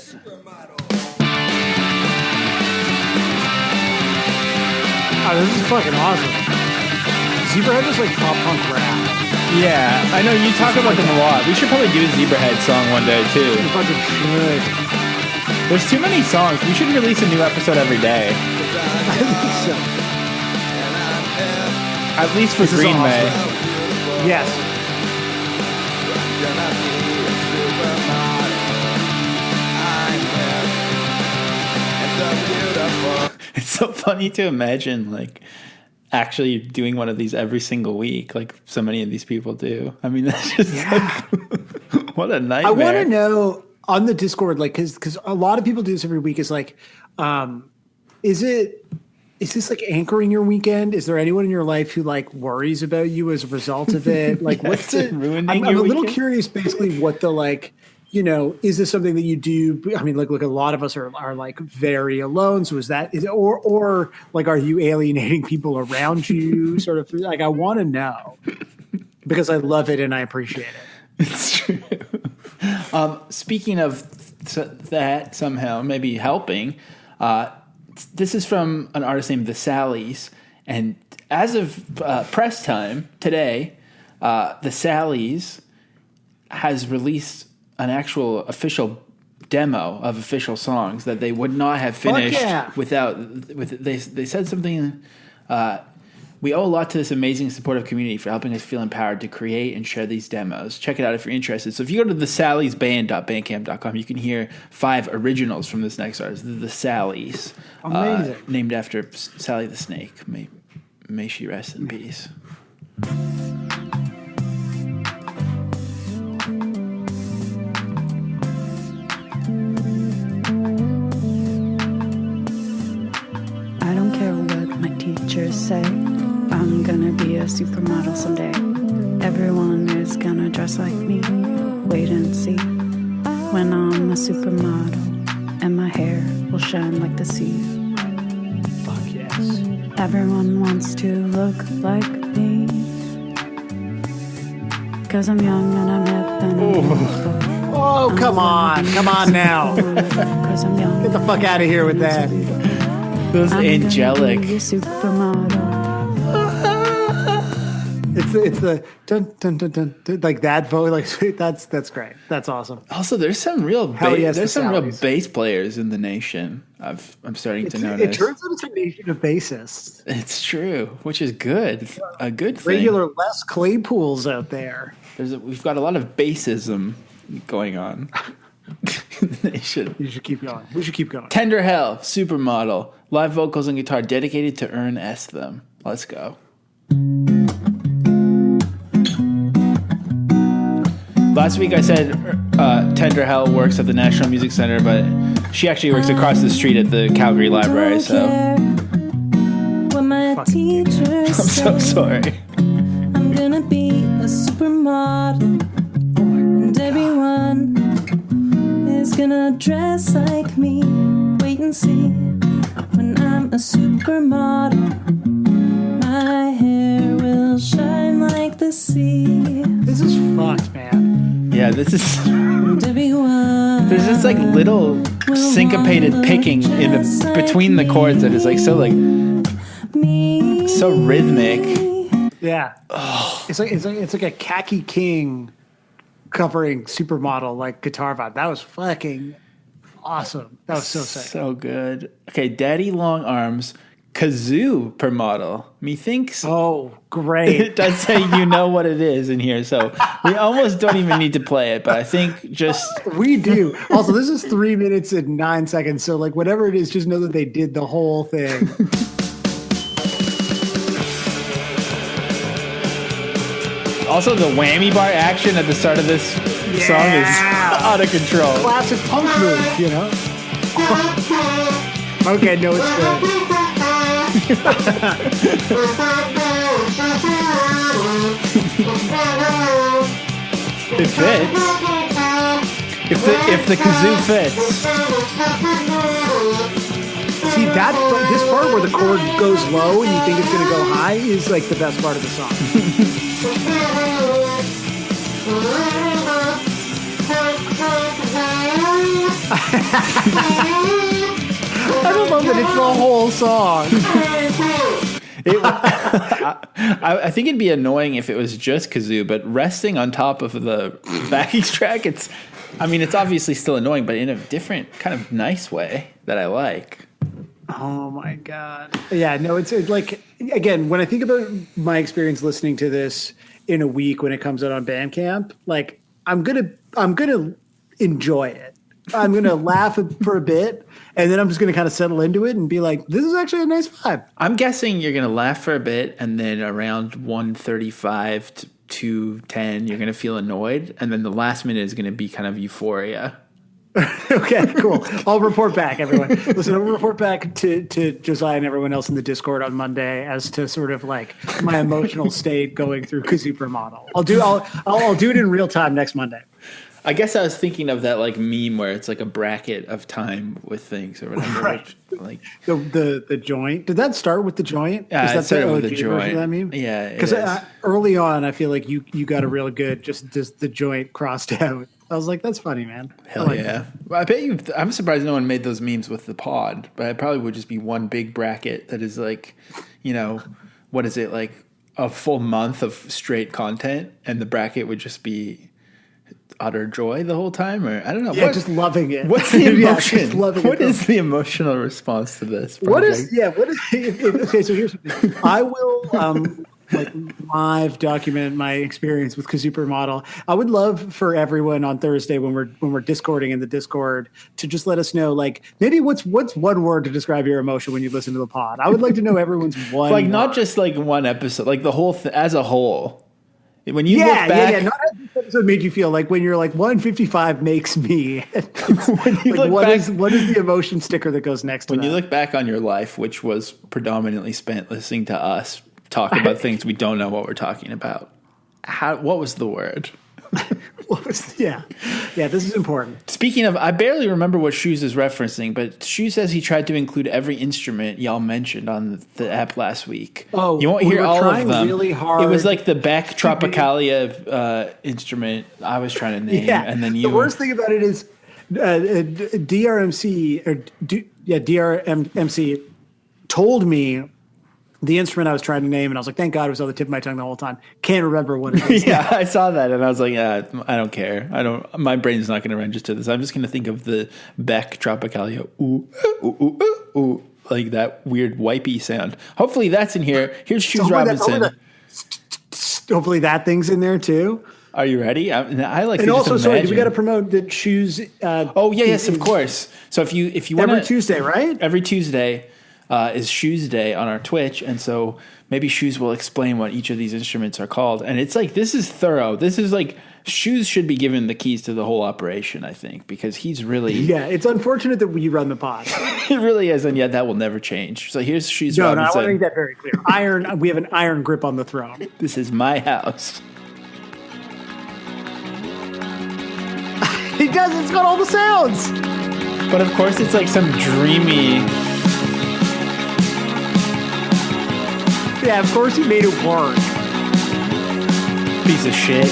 Oh, this is fucking awesome. Zebrahead was like pop punk rap. Yeah, I know you talk about them a lot. We should probably do a Zebrahead song one day, too. We fucking should. There's too many songs. We should release a new episode every day. I think so. At least for Green Bay. Yes. It's so funny to imagine, like, actually doing one of these every single week, like so many of these people do. I mean, that's just like, what a nightmare. I want to know on the Discord, like, because a lot of people do this every week, is like, is this like anchoring your weekend? Is there anyone in your life who like worries about you as a result of it? Like, what's it? I'm a little curious, basically, what the like. You know, is this something that you do? I mean, like, look, a lot of us are like very alone. So is it, or like, are you alienating people around you? Sort of like, I want to know because I love it and I appreciate it. It's true. Speaking of that, somehow maybe helping, this is from an artist named The Sallies, and as of press time today, The Sallies has released an actual official demo of official songs that they would not have finished without. They said something. We owe a lot to this amazing supportive community for helping us feel empowered to create and share these demos. Check it out if you're interested. So if you go to thesallysband.bandcamp.com, you can hear 5 originals from this next artist, The Sallies. Amazing. Named after Sally the Snake. May she rest in peace. I don't care what my teachers say, I'm gonna be a supermodel someday. Everyone is gonna dress like me, wait and see. When I'm a supermodel, and my hair will shine like the sea. Fuck yes. Everyone wants to look like me, 'cause I'm young and I'm hip and I'm beautiful. Oh, come on now. 'Cause I'm young. Get the fuck out of here with that. Those angelic. Supermodel. It's the dun dun dun dun, dun like that vote. Like that's great. That's awesome. Also, there's some real real bass bass players in the nation. I'm starting to notice. It turns out it's a nation of bassists. It's true, which is good. A good thing. Regular Les Claypools out there. We've got a lot of bassism going on. You should keep going. We should keep going. Tender Hell, Supermodel, live vocals and guitar dedicated to Ern Estham. Let's go. Last week I said Tender Hell works at the National Music Center, but she actually works across the street at the Calgary Library, so When my teachers I'm so sorry. I'm gonna be a supermodel, and everyone is gonna dress like me. Wait and see. When I'm a supermodel, my hair will shine like the sea. This is fucked, man. Yeah, this is. And everyone There's this like little syncopated picking between the chords that is like so rhythmic. Yeah. Oh. It's like a Khaki King covering Supermodel like guitar vibe. That was fucking awesome. That was so sick. So good. Okay, Daddy Long Arms, Kazoo per model. Methinks. Oh, great. It does say you know what it is in here, so we almost don't even need to play it, but I think just... We do. Also, this is 3 minutes and 9 seconds, so like whatever it is, just know that they did the whole thing. Also, the whammy bar action at the start of this song is out of control. Classic punk move, you know? Okay, no, it's good. It fits. If the kazoo fits. See, this part where the chord goes low and you think it's going to go high is like the best part of the song. I don't love that it's the whole song. I think it'd be annoying if it was just kazoo, but resting on top of the backing track, it's obviously still annoying, but in a different kind of nice way that I like. Oh my God. Yeah, no, it's like, again, when I think about my experience listening to this in a week when it comes out on Bandcamp, like I'm going to enjoy it. I'm going to laugh for a bit, and then I'm just going to kind of settle into it and be like, this is actually a nice vibe. I'm guessing you're going to laugh for a bit, and then around 1:35 to 2:10, you're going to feel annoyed, and then the last minute is going to be kind of euphoria. Okay, cool. I'll report back, everyone. Listen, I'll report back to Josiah and everyone else in the Discord on Monday as to sort of like my emotional state going through Supermodel. I'll do it in real time next Monday. I guess I was thinking of that like meme where it's like a bracket of time with things or whatever. Right. Like the joint. Did that start with the joint? Yeah, it started with the joint. Of that meme? Yeah, because early on, I feel like you got a real good just the joint crossed out. I was like, that's funny, man. Hell yeah. Well, I bet you, I'm surprised no one made those memes with the pod, but it probably would just be one big bracket that is like, what is it, like a full month of straight content, and the bracket would just be utter joy the whole time, or I don't know. Yeah, just loving it. What's the emotion? Just loving what is the emotional response to this project? Okay, so here's I will like live document my experience with Supermodel. I would love for everyone on Thursday when we're discording in the Discord to just let us know, like, maybe what's one word to describe your emotion when you listen to the pod. I would like to know everyone's one like word. Not just like one episode, like the whole as a whole. When you look back, not how this episode made you feel. Like when you're like 155 makes me. When you like, look back, what is the emotion sticker that goes next to when that? you look back on your life, which was predominantly spent listening to us talk about things we don't know what we're talking about. What was the word? This is important. Speaking of, I barely remember what Shoes is referencing, but Shoes says he tried to include every instrument y'all mentioned on the app last week. Oh, you won't hear all of them. Really hard. It was like the Beck Tropicalia instrument I was trying to name, and then you. The worst thing about it is DRMC told me the instrument I was trying to name, and I was like, thank God it was on the tip of my tongue the whole time. Can't remember what it is. Yeah, I saw that, and I was like, I don't care. My brain's not going to register this. I'm just going to think of the Beck Tropicalia, ooh, ooh, ooh, ooh, ooh, like that weird wipey sound. Hopefully that's in here. Here's Shoes Robinson. Hopefully that thing's in there too. Are you ready? I like. And to also, just sorry, imagine. we got to promote that Shoes. Yes, of course. So if you want every Tuesday, right? Every Tuesday. Is Shoes Day on our Twitch, and so maybe Shoes will explain what each of these instruments are called. And it's like, this is thorough. This is like, Shoes should be given the keys to the whole operation, I think, because he's really... Yeah, it's unfortunate that we run the pod. It really is, and yet that will never change. So here's Shoes Robinson. No, I want to make that very clear. We have an iron grip on the throne. This is my house. He does, it's got all the sounds! But of course it's like some dreamy... Yeah, of course he made it work. Piece of shit.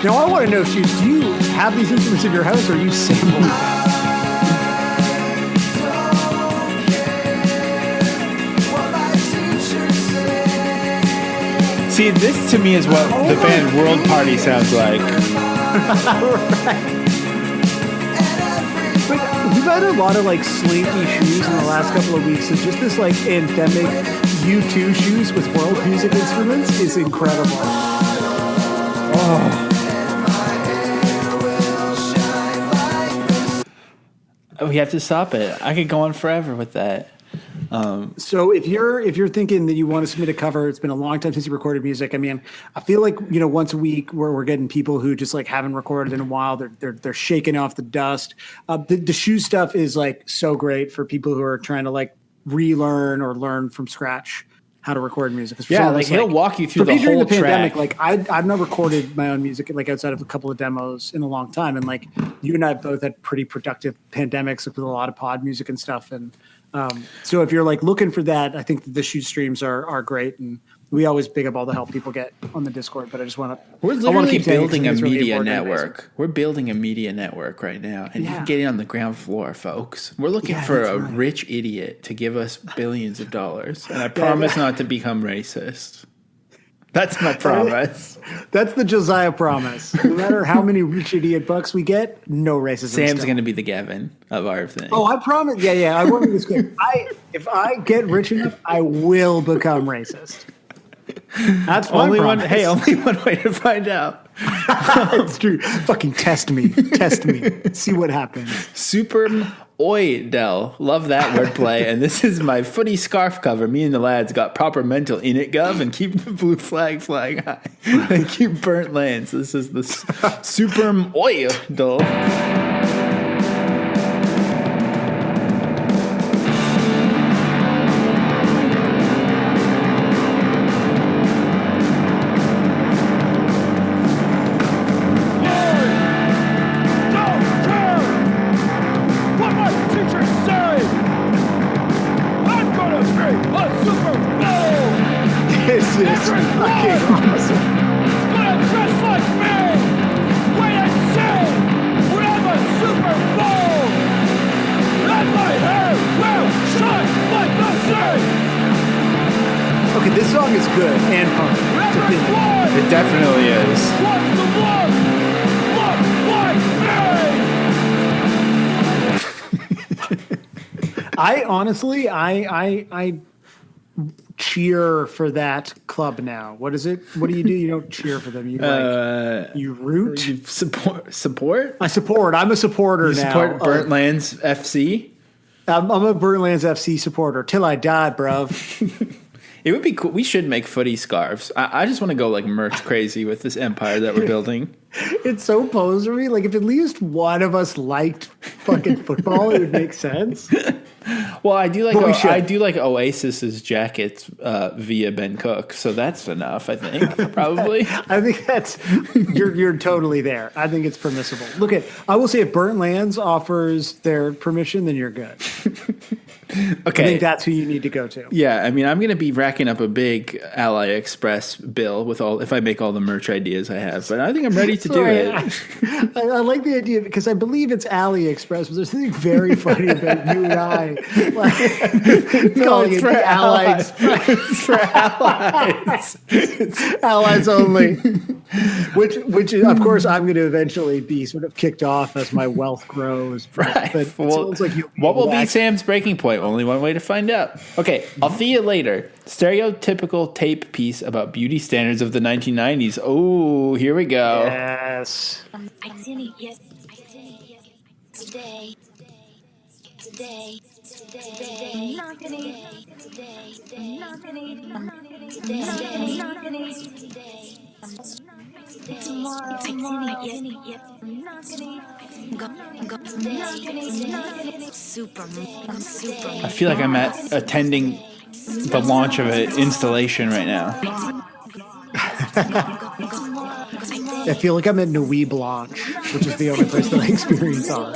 Now I want to know, Shoes, do you have these instruments in your house, or are you sampling them? See, this to me is what the band World Party sounds like. Right. But we've had a lot of like slinky Shoes in the last couple of weeks, so just this like anthemic U2 Shoes with world music instruments is incredible. We have to stop it. I could go on forever with that. So if you're thinking that you want to submit a cover, it's been a long time since you recorded music. I mean, I feel like, once a week we're getting people who just like haven't recorded in a while. They're shaking off the dust. The Shoe stuff is like so great for people who are trying to like relearn or learn from scratch how to record music. Yeah, like he'll walk you through the during whole the pandemic. track. Like I've not recorded my own music like outside of a couple of demos in a long time, and like you and I both had pretty productive pandemics with a lot of pod music and stuff. And so if you're like looking for that, I think the shoot streams are great, and we always big up all the help people get on the Discord. But I just want to we're literally building a media network. We're building a media network right now, and you can get in on the ground floor, folks. We're looking for a rich idiot to give us billions of dollars, and I promise not to become racist. That's my promise. That's the Josiah promise. No matter how many rich idiot bucks we get, no racism. Sam's going to be the Gavin of our thing. Oh, I promise. Yeah. I won't be this quick. If I get rich enough, I will become racist. That's only one. Hey, only one way to find out. It's true. Fucking test me. See what happens. Supermodel. Love that wordplay. And this is my footy scarf cover. Me and the lads got proper mental in it, Gov, and keep the blue flag flying high. And keep burnt lands. This is the Supermodel. This song is good and punk. It definitely is. I honestly, I cheer for that club now. What is it? What do? You don't cheer for them. You you root. You support. I support. I'm a supporter you now. Support Burnt Lands FC. I'm a Burnt Lands FC supporter till I die, bruv. It would be cool. We should make footy scarves. I just want to go like merch crazy with this empire that we're building. It's so posery. Like if at least one of us liked fucking football, it would make sense. Well, I do like Oasis's jackets via Ben Cook, so that's enough. I think probably. I think that's you're totally there. I think it's permissible. Look I will say if Burnt Lands offers their permission, then you're good. Okay. I think that's who you need to go to. Yeah, I mean, I'm going to be racking up a big Ally Express bill if I make all the merch ideas I have, but I think I'm ready to do it. I like the idea because I believe it's AliExpress, but there's something very funny about you and I calling it the Ally Express. It's for allies. Allies only. Which of course I'm going to eventually be sort of kicked off as my wealth grows. Right. But what will be Sam's breaking point? Only one way to find out. Okay, I'll see you later. Stereotypical tape piece about beauty standards of the 1990s. Oh, here we go. Yes. I feel like I'm attending the launch of an installation right now. I feel like I'm at Nuit Blanche, which is the only place that I experience art.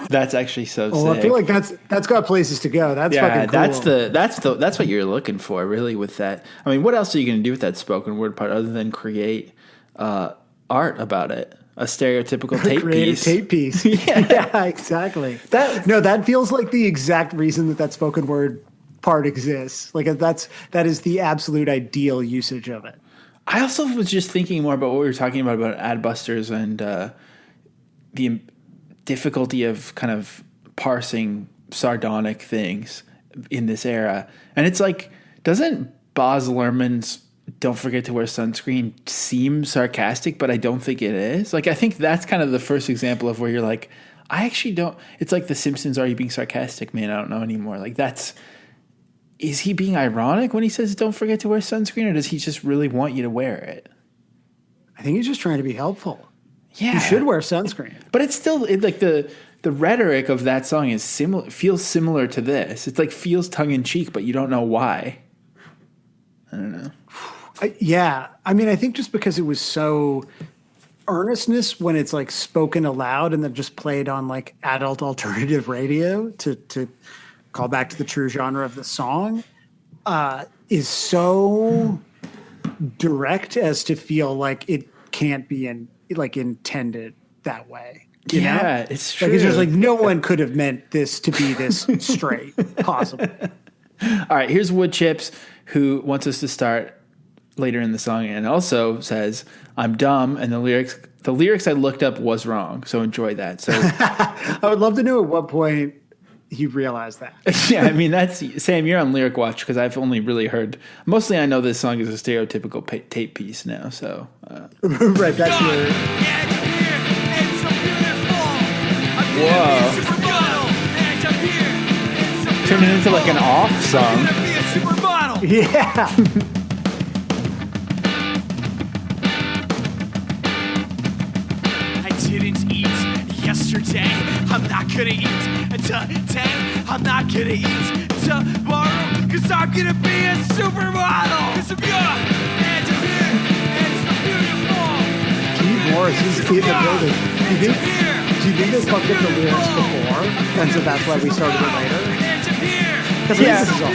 That's actually so sick. I feel like that's got places to go. That's fucking cool. That's what you're looking for, really, with that. I mean, what else are you going to do with that spoken word part other than create art about it? A stereotypical tape piece. Tape piece. Yeah, exactly. That feels like the exact reason that spoken word part exists. Like that is the absolute ideal usage of it. I also was just thinking more about what we were talking about Adbusters and the difficulty of kind of parsing sardonic things in this era. And it's like, doesn't Baz Luhrmann's "Don't forget to wear sunscreen" seem sarcastic, but I don't think it is? Like, I think that's kind of the first example of where you're like, I actually don't. It's like The Simpsons, "Are you being sarcastic, man? I don't know anymore." Like, is he being ironic when he says don't forget to wear sunscreen, or does he just really want you to wear it? I think he's just trying to be helpful. Yeah. You should wear sunscreen. But it's still like the rhetoric of that song is similar, feels similar to this. It's like feels tongue in cheek, but you don't know why. I don't know. Yeah. I mean, I think just because it was so earnestness when it's like spoken aloud and then just played on like adult alternative radio to call back to the true genre of the song is so direct as to feel like it can't be intended that way. You know? It's true. Like it's just like no one could have meant this to be this straight, possibly. All right, here's Wood Chips, who wants us to start later in the song and also says, I'm dumb, and the lyrics I looked up was wrong, so enjoy that. So I would love to know at what point you realized that. yeah, I mean, that's Sam, you're on Lyric Watch, because I've only really heard, mostly I know this song is a stereotypical tape piece now, so. Right, that's your... Whoa. Turning into like an off song. Yeah. I didn't eat yesterday. I'm not gonna eat today. I'm not gonna eat tomorrow. Cause I'm gonna be a supermodel. Cause I'm young and I'm here and so beautiful. Keith Morris is in the building. Do you think they fucked up the lyrics before? And so that's why we started it later? Because Yeah. this is all...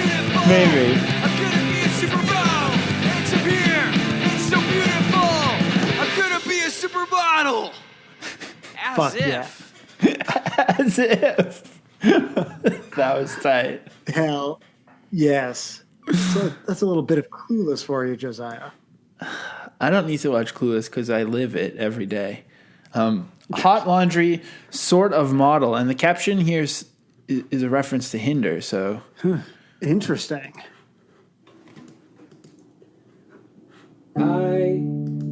Maybe. I'm gonna be a supermodel. And I'm here and so beautiful. I'm gonna be a supermodel. As Fuck if. yeah. As if. That was tight. Hell yes. So that's a little bit of Clueless for you, Josiah. I don't need to watch Clueless because I live it every day. Hot laundry, sort of model. And the caption here is a reference to Hinder, so... Interesting. I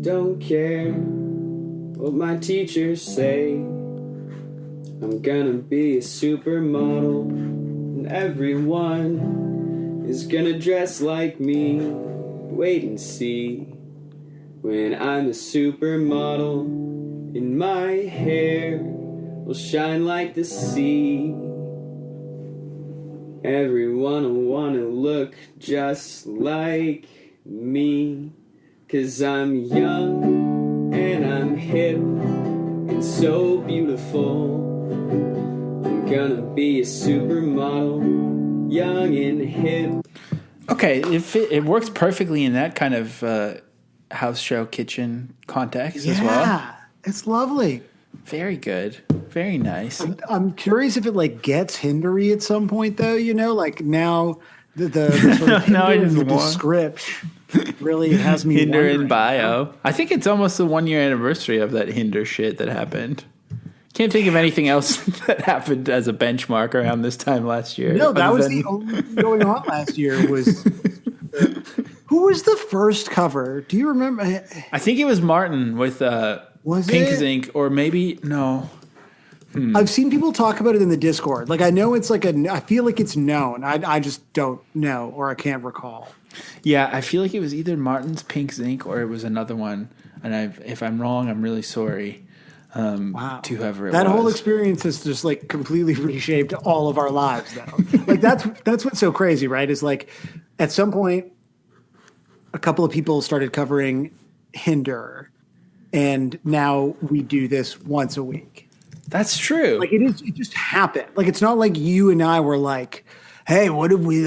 don't care what my teachers say. I'm gonna be a supermodel, and everyone is gonna dress like me. Wait and see. When I'm a supermodel, and my hair will shine like the sea. Everyone will wanna look just like me. 'Cause I'm young and I'm hip and so beautiful. I'm gonna be a supermodel, young and hip. Okay, it works perfectly in that kind of house show kitchen context as well. Yeah, it's lovely. Very good. Very nice. I'm curious if it like gets hindery at some point, though. You know, like now the sort of Now I hinder in just the want- description really has me Hinder wondering. in bio. I think it's almost the 1 year anniversary of that Hinder shit that happened. Can't think of anything else that happened as a benchmark around this time last year. No, that other was than- the only thing going on last year. Was who was the first cover? Do you remember? I think it was Martin with Was Pink it? Zinc, or maybe no. I've seen people talk about it in the Discord. Like I know it's like I feel like it's known. I just don't know or I can't recall. Yeah, I feel like it was either Martin's Pink Zinc or it was another one. And if I'm wrong, I'm really sorry. Wow. To whoever it that was. whole experience has just like completely reshaped all of our lives though. Like that's what's so crazy, right? Is like at some point a couple of people started covering Hinder and now we do this once a week. That's true. Like it just happened. Like it's not like you and I were like, hey, what did we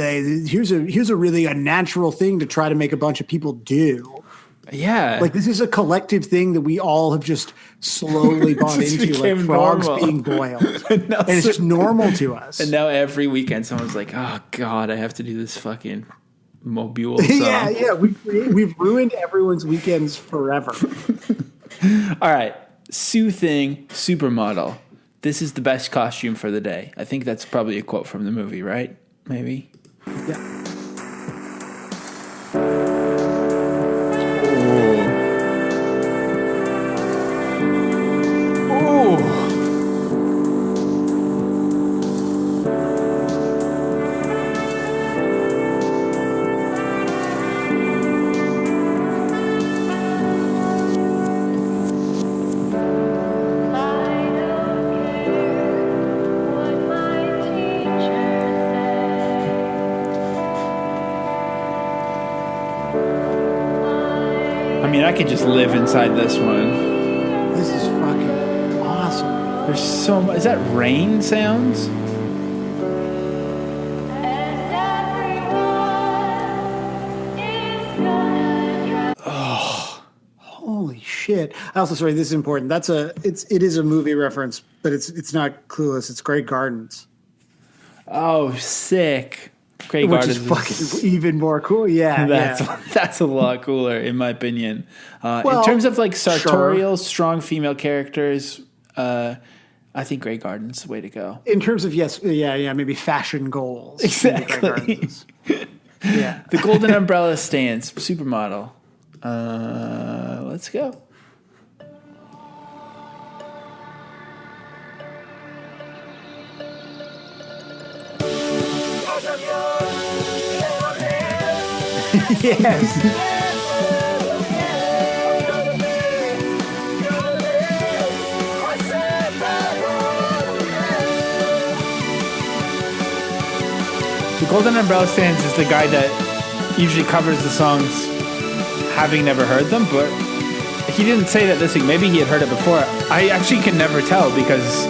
here's a really unnatural thing to try to make a bunch of people do. yeah. Like this is a collective thing that we all have just slowly bought Just into, like became frogs normal. being boiled. And now And it's just normal to us. And now every weekend someone's like, oh, God, I have to do this fucking Mobile song. yeah. We've ruined everyone's weekends forever. All right. Soothing Supermodel. This is the best costume for the day. I think that's probably a quote from the movie, right? Maybe. Yeah. mean, I could just live inside this one. This is fucking awesome. There's so much. Is that rain sounds? Holy shit! Sorry, this is important. It is a movie reference, but it's not Clueless. It's Great Gardens. Oh, sick! Great Which Gardens is fucking even more cool. Yeah, that's a lot cooler in my opinion. In terms of like sartorial, strong female characters, I think Great Gardens is the way to go. In terms of maybe fashion goals. Exactly. Yeah. The Golden Umbrella stance, Supermodel. Let's go. Yes. The Golden Umbrella Stance is the guy that usually covers the songs having never heard them, but he didn't say that this week. Maybe he had heard it before. I actually can never tell because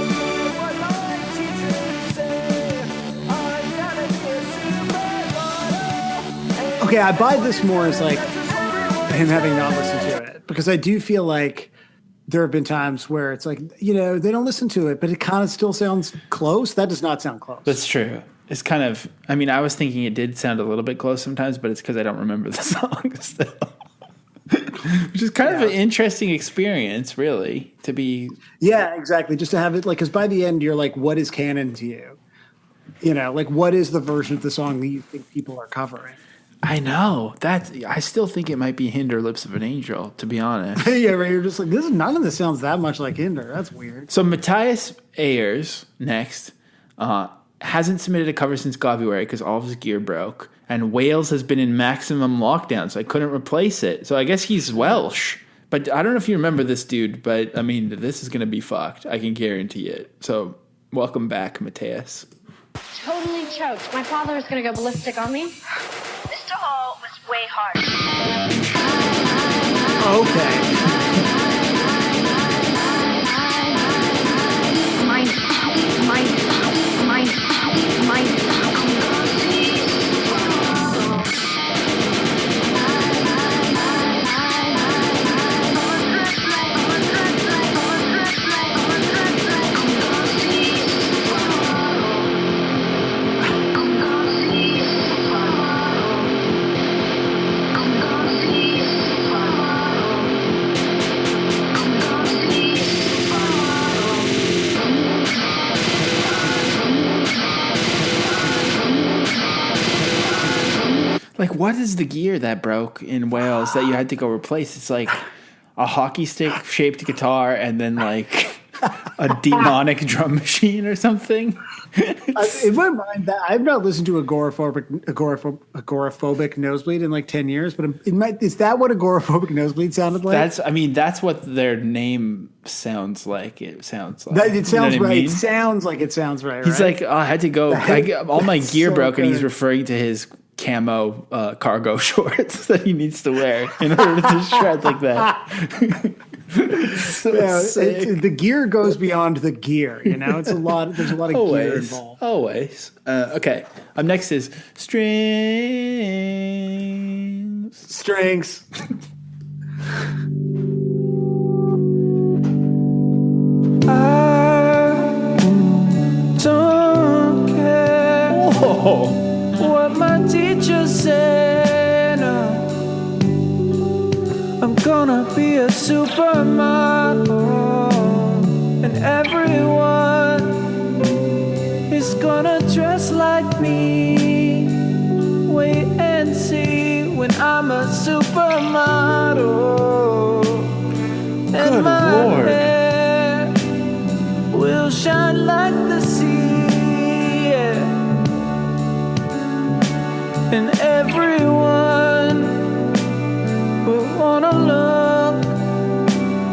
okay, I buy this more as like him having not listened to it, because I do feel like there have been times where it's like, they don't listen to it, but it kind of still sounds close. That does not sound close. that's true. It's kind of, I mean, I was thinking it did sound a little bit close sometimes, but it's because I don't remember the song still. Which is kind of an interesting experience, really, to be. Yeah, exactly. Just to have it, like, because by the end, you're like, what is canon to you? Like, what is the version of the song that you think people are covering? I know. I still think it might be Hinder Lips of an Angel, to be honest. Yeah, right. You're just like, none of this sounds that much like Hinder. That's weird. So Matthias Ayers, next, hasn't submitted a cover since February because all of his gear broke. And Wales has been in maximum lockdown, so I couldn't replace it. So I guess he's Welsh. But I don't know if you remember this dude, but I mean, this is going to be fucked. I can guarantee it. So welcome back, Matthias. Totally choked. My father is going to go ballistic on me. Mr. Hall was way hard. Like, what is the gear that broke in Wales that you had to go replace? It's like a hockey stick shaped guitar and then like a demonic drum machine or something. In my mind, that I've not listened to agoraphobic nosebleed in like 10 years, but is that what agoraphobic nosebleed sounded like? That's what their name sounds like. It sounds like it sounds you know right. I mean? It sounds like it sounds right. He's right? like, oh, I had to go. All my gear so broke, and he's good. referring to his camo cargo shorts that he needs to wear in order to shred like that. The gear goes beyond the gear. It's a lot. There's a lot of gear involved. Always. Okay. Up next is strings. I don't care what my teacher said. No. I'm gonna be a supermodel, and everyone is gonna dress like me. Wait and see when I'm a supermodel, and Good my Lord. hair will shine like the sea, yeah. And everyone will wanna look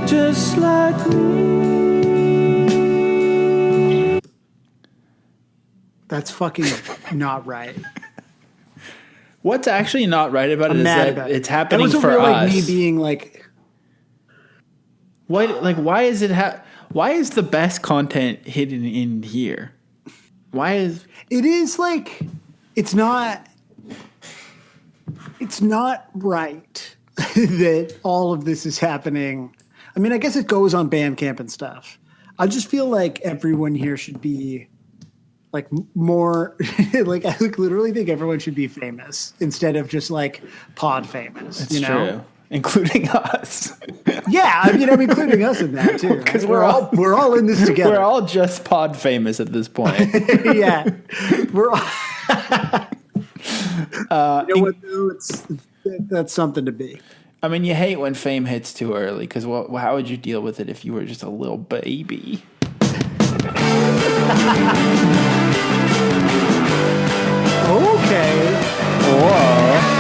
just like me. That's fucking not right. What's actually not right about it is that it's happening that was for real, us. Like me being like, why is it? Why is the best content hidden in here? Why is it is like it's not right that all of this is happening. I mean, I guess it goes on Bandcamp and stuff. I just feel like everyone here should be like more like I literally think everyone should be famous instead of just like pod famous. It's true, including us. Yeah, I mean, I'm including us in that too. Because right? we're all in this together. We're all just pod famous at this point. Yeah, we're all. You know what? Though? That's something to be. I mean, you hate when fame hits too early because how would you deal with it if you were just a little baby? Okay. Whoa.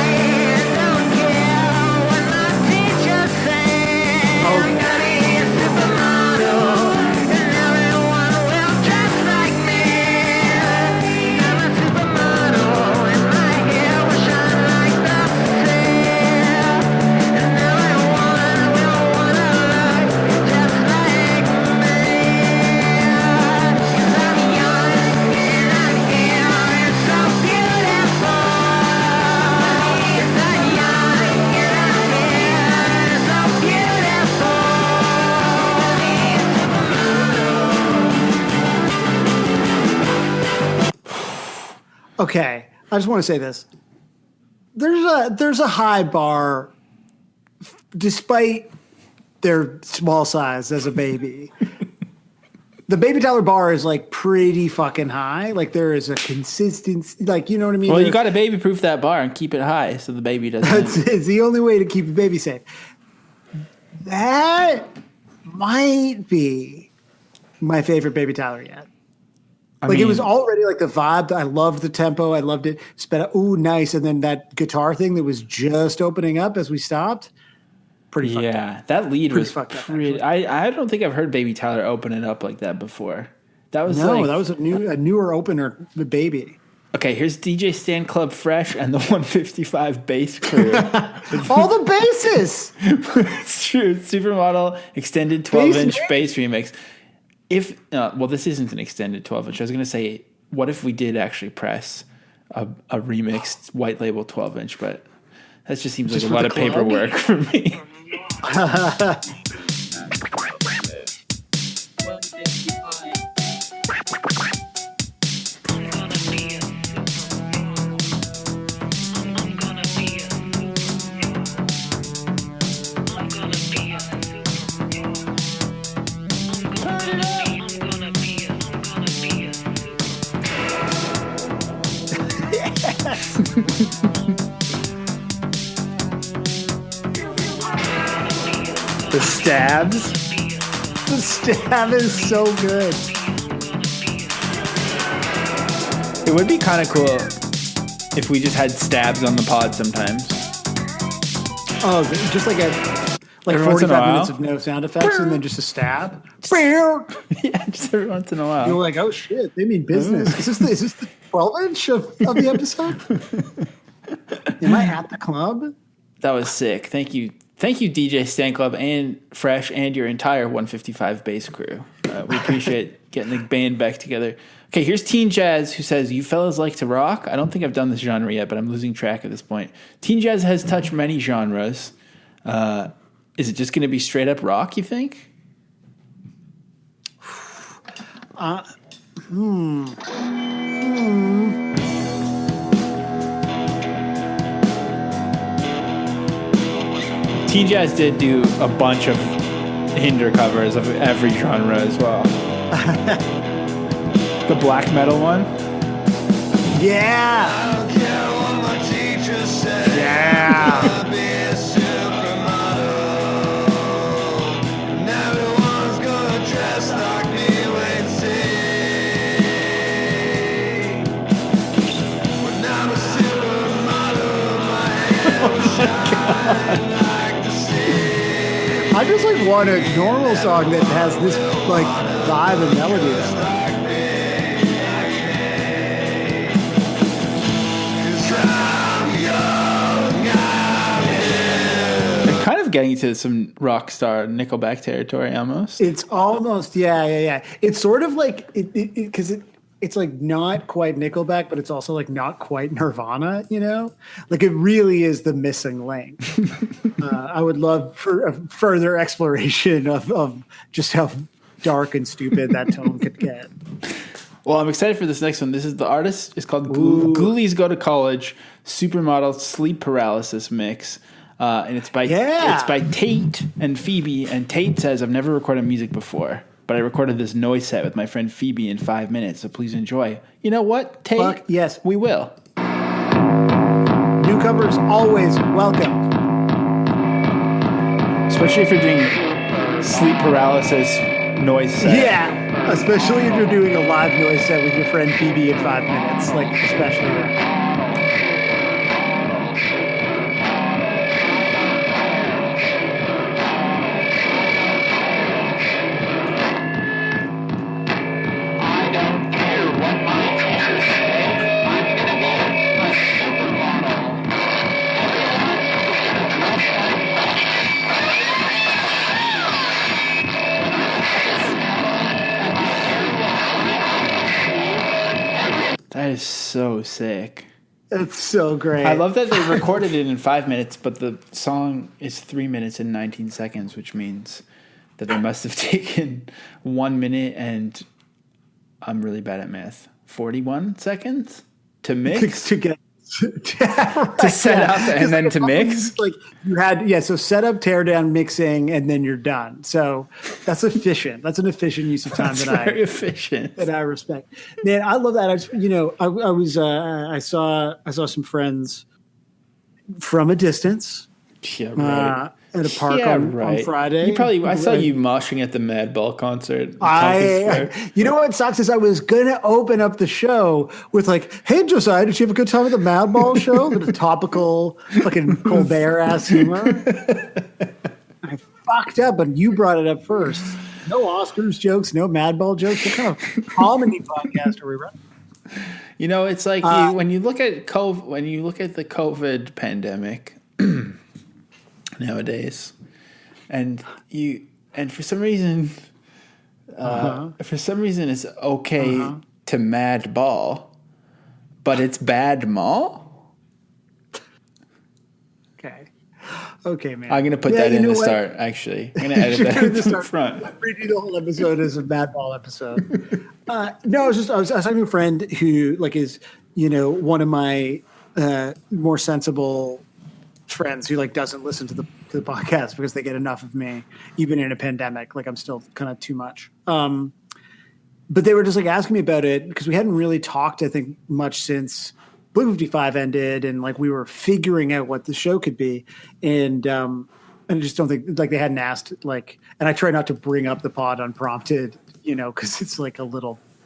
Okay, I just want to say this. There's a high bar, despite their small size as a baby. The Baby Tyler bar is like pretty fucking high. Like there is a consistency, like you know what I mean. Well, you got to baby proof that bar and keep it high so the baby doesn't. It's the only way to keep the baby safe. That might be my favorite Baby Tyler yet. It was already like the vibe. I loved the tempo. I loved it. Ooh, nice. And then that guitar thing that was just opening up as we stopped. Pretty fucked up. Yeah, that lead Pretty was fucked up. I don't think I've heard Baby Tyler open it up like that before. That was that was a newer opener, the baby. Okay, here's DJ Stan Club Fresh and the 155 bass crew. All the basses. It's true. Supermodel extended 12-inch bass remix. This isn't an extended 12-inch. I was going to say, what if we did actually press a remixed white label 12-inch? But that just seems like a lot of paperwork for me. The stabs. The stab is so good. It would be kind of cool if we just had stabs on the pod sometimes. Oh, just like every 45 minutes of no sound effects and then just a stab. Yeah, just every once in a while. You're like, oh shit, they mean business. Is this the 12-inch of the episode? Am I at the club? That was sick. Thank you, DJ Stan Club and Fresh and your entire 155 bass crew. We appreciate getting the band back together. Okay, here's Teen Jazz who says, you fellas like to rock? I don't think I've done this genre yet, but I'm losing track at this point. Teen Jazz has touched many genres. Is it just going to be straight up rock, you think? Teen Jazz did do a bunch of Hinder covers of every genre as well. The black metal one? Yeah. I don't care what my teacher said. Yeah. I'll be a supermodel. And everyone's gonna dress like me. Wait and see. When I'm a supermodel, my hair will shine like the sea. I just like want a normal song that has this like vibe and melody. Cause I'm young. of getting into some rock star Nickelback territory almost. It's almost, yeah. It's sort of like, because it's like not quite Nickelback, but it's also like not quite Nirvana, you know? Like it really is the missing link. I would love for a further exploration of just how dark and stupid that tone could get. Well, I'm excited for this next one. The artist is called Ghoulies Go to College, Supermodel Sleep Paralysis Mix. And it's by Tate and Phoebe. And Tate says, I've never recorded music before, but I recorded this noise set with my friend Phoebe in 5 minutes, so please enjoy. You know what, Tate? Fuck yes. We will. Newcomers always welcome. Especially if you're doing sleep paralysis noise set. Yeah. Especially if you're doing a live noise set with your friend Phoebe in 5 minutes. Like, especially that. That is so sick. It's so great. I love that they recorded it in 5 minutes, but the song is 3 minutes and 19 seconds, which means that they must have taken 1 minute and I'm really bad at math. 41 seconds to mix to get to set up and then to mix. Like you had, so set up, tear down, mixing, and then you're done. So that's efficient. That's an efficient use of time. Very efficient. That I respect. Man, I love that. I saw some friends from a distance. Yeah, right. At a park on Friday. I saw you moshing at the Madball concert. You know what sucks is I was gonna open up the show with like, "Hey Josiah, did you have a good time at the Madball show?" With a topical fucking Colbert ass humor. I fucked up, and you brought it up first. No Oscars jokes, no Madball jokes. What kind of comedy podcast are we running? You know, it's like when you look at the COVID pandemic. Nowadays, and for some reason, it's okay to mad ball, but it's bad mall. Okay, man. I'm gonna put that in the start. Actually, I'm gonna edit that in the front. Redo the whole episode as a mad ball episode. No, I was talking to a friend who is one of my more sensible friends who doesn't listen to the podcast because they get enough of me, even in a pandemic. I'm still kind of too much. But they were just asking me about it because we hadn't really talked, I think, much since Blue 55 ended, and we were figuring out what the show could be. And I just don't think they hadn't asked and I try not to bring up the pod unprompted, because it's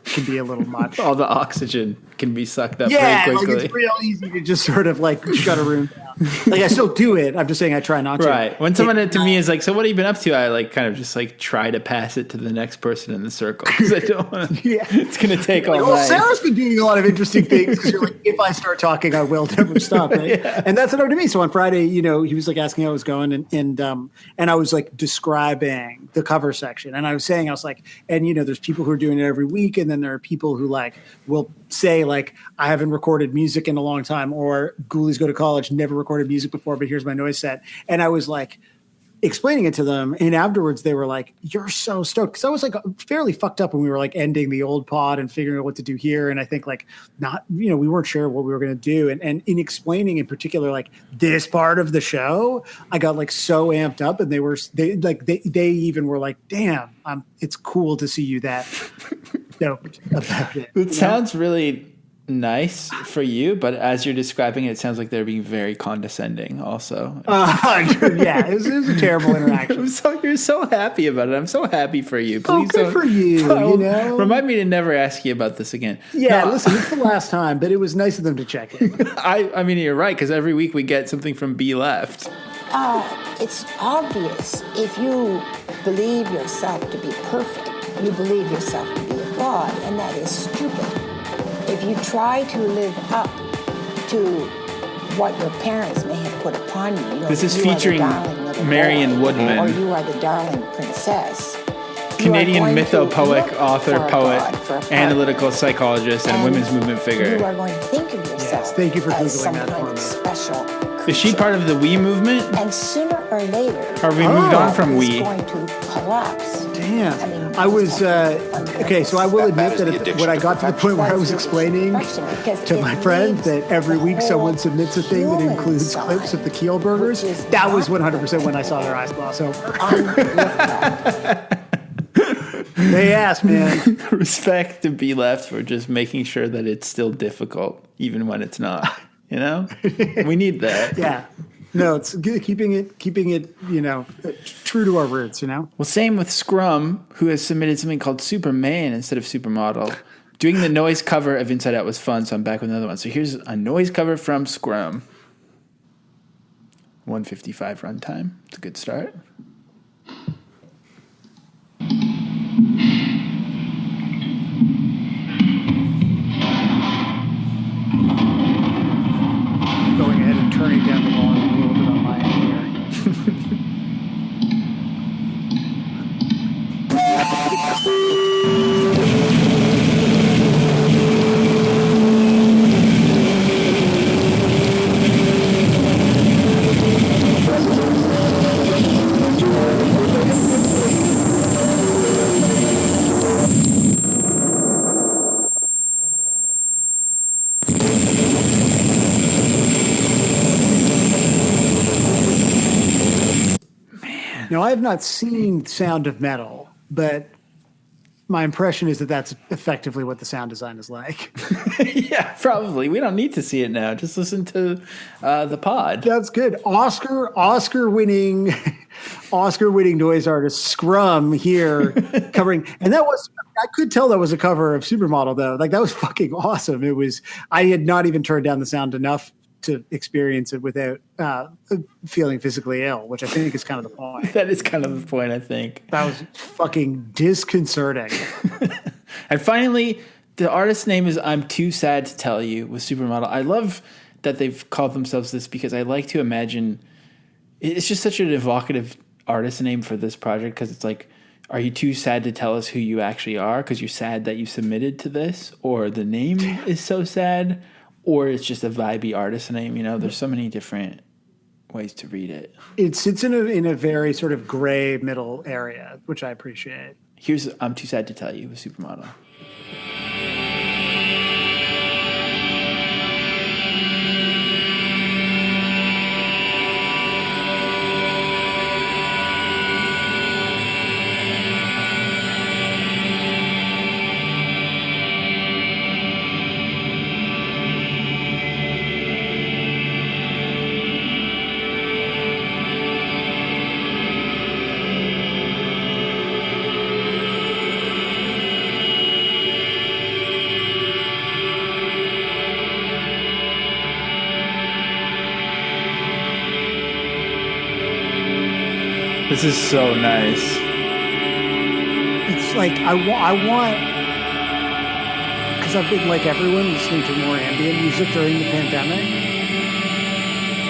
can be a little much. All the oxygen can be sucked up pretty quickly. It's real easy to just sort of shut a room down. I still do it. I'm just saying I try not to. Right. When someone to me is so what have you been up to? I kind of just try to pass it to the next person in the circle because I don't want to. It's going to take all night. Well, Sarah's been doing a lot of interesting things because you're if I start talking, I will never stop. Right? Yeah. And that's what happened to me. So on Friday, he was asking how it was going, and I was describing the cover section, and I was saying and there's people who are doing it every week, and then there are people who will say I haven't recorded music in a long time, or Ghoulies Go to College, never recorded music before, but here's my noise set. And I was explaining it to them, and afterwards they were you're so stoked, because I was fairly fucked up when we were ending the old pod and figuring out what to do here, and I think not we weren't sure what we were going to do, and in explaining in particular this part of the show, I got so amped up, and they even were damn, it's cool to see you that stoked about it. It sounds really nice for you, but as you're describing it sounds like they're being very condescending also. Yeah, it was a terrible interaction. You're so happy about it. I'm so happy for you. Please good for you, Remind me to never ask you about this again. Yeah, listen, it's the last time, but it was nice of them to check in. I mean, you're right, because every week we get something from B Left. It's obvious if you believe yourself to be perfect, you believe yourself to be a god, and that is stupid. If you try to live up to what your parents may have put upon you, this is featuring little Marion boy, Woodman. or you are the darling princess. Canadian You are going to mythopoetic, look author, for a poet, God, for a partner. analytical psychologist, and women's movement You figure. are going to think of yourself Yes, thank you for as Googling some that kind for of me. special Is she creature. part of the We movement? And sooner or later, Or have we moved on from it's We? going to collapse. Damn. I mean, I was, okay, so I will admit is the that addiction when I to got to the point where I was explaining to my friend that every week someone submits a thing that includes clips of the Keel burgers, that was 100% when I saw their eyes gloss over. They asked, man. Respect to be left for just making sure that it's still difficult, even when it's not. You know? We need that. Yeah. No, it's good, keeping it, you know, true to our roots, you know? Well, same with Scrum, who has submitted something called Superman instead of Supermodel. Doing the noise cover of Inside Out was fun, so I'm back with another one. So here's a noise cover from Scrum. 155 runtime. It's a good start. Going ahead and turning down the volume a little bit on my end here. Now, I have not seen Sound of Metal, but my impression is that that's effectively what the sound design is like. Yeah, probably. We don't need to see it now. Just listen to the pod. That's good. Oscar-winning noise artist Scrum here covering, and that was, I could tell that was a cover of Supermodel though. Like that was fucking awesome. It was, I had not even turned down the sound enough to experience it without feeling physically ill, which I think is kind of the point. That is kind of the point, I think. That was fucking disconcerting. And finally, the artist's name is I'm Too Sad to Tell You with Supermodel. I love that they've called themselves this because I like to imagine it's just such an evocative artist name for this project because it's like, are you too sad to tell us who you actually are because you're sad that you submitted to this? Or the name is so sad? Or it's just a vibey artist name? You know, there's so many different ways to read it. It sits in a very sort of gray middle area, which I appreciate. Here's I'm Too Sad to Tell You with Supermodel. This is so nice. It's like I want, because I've been like everyone listening to more ambient music during the pandemic.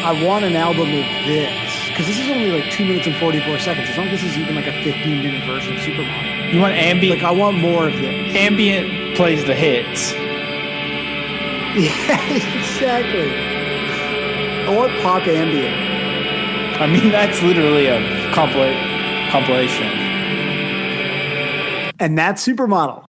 I want an album of this because this is only like 2 minutes and 44 seconds. It's not like this is even like a 15-minute version of Supermodel. You want ambient? Like I want more of this. Ambient plays the hits. Yeah, exactly. I want pop ambient. I mean, that's literally a compilation. And that's Supermodel.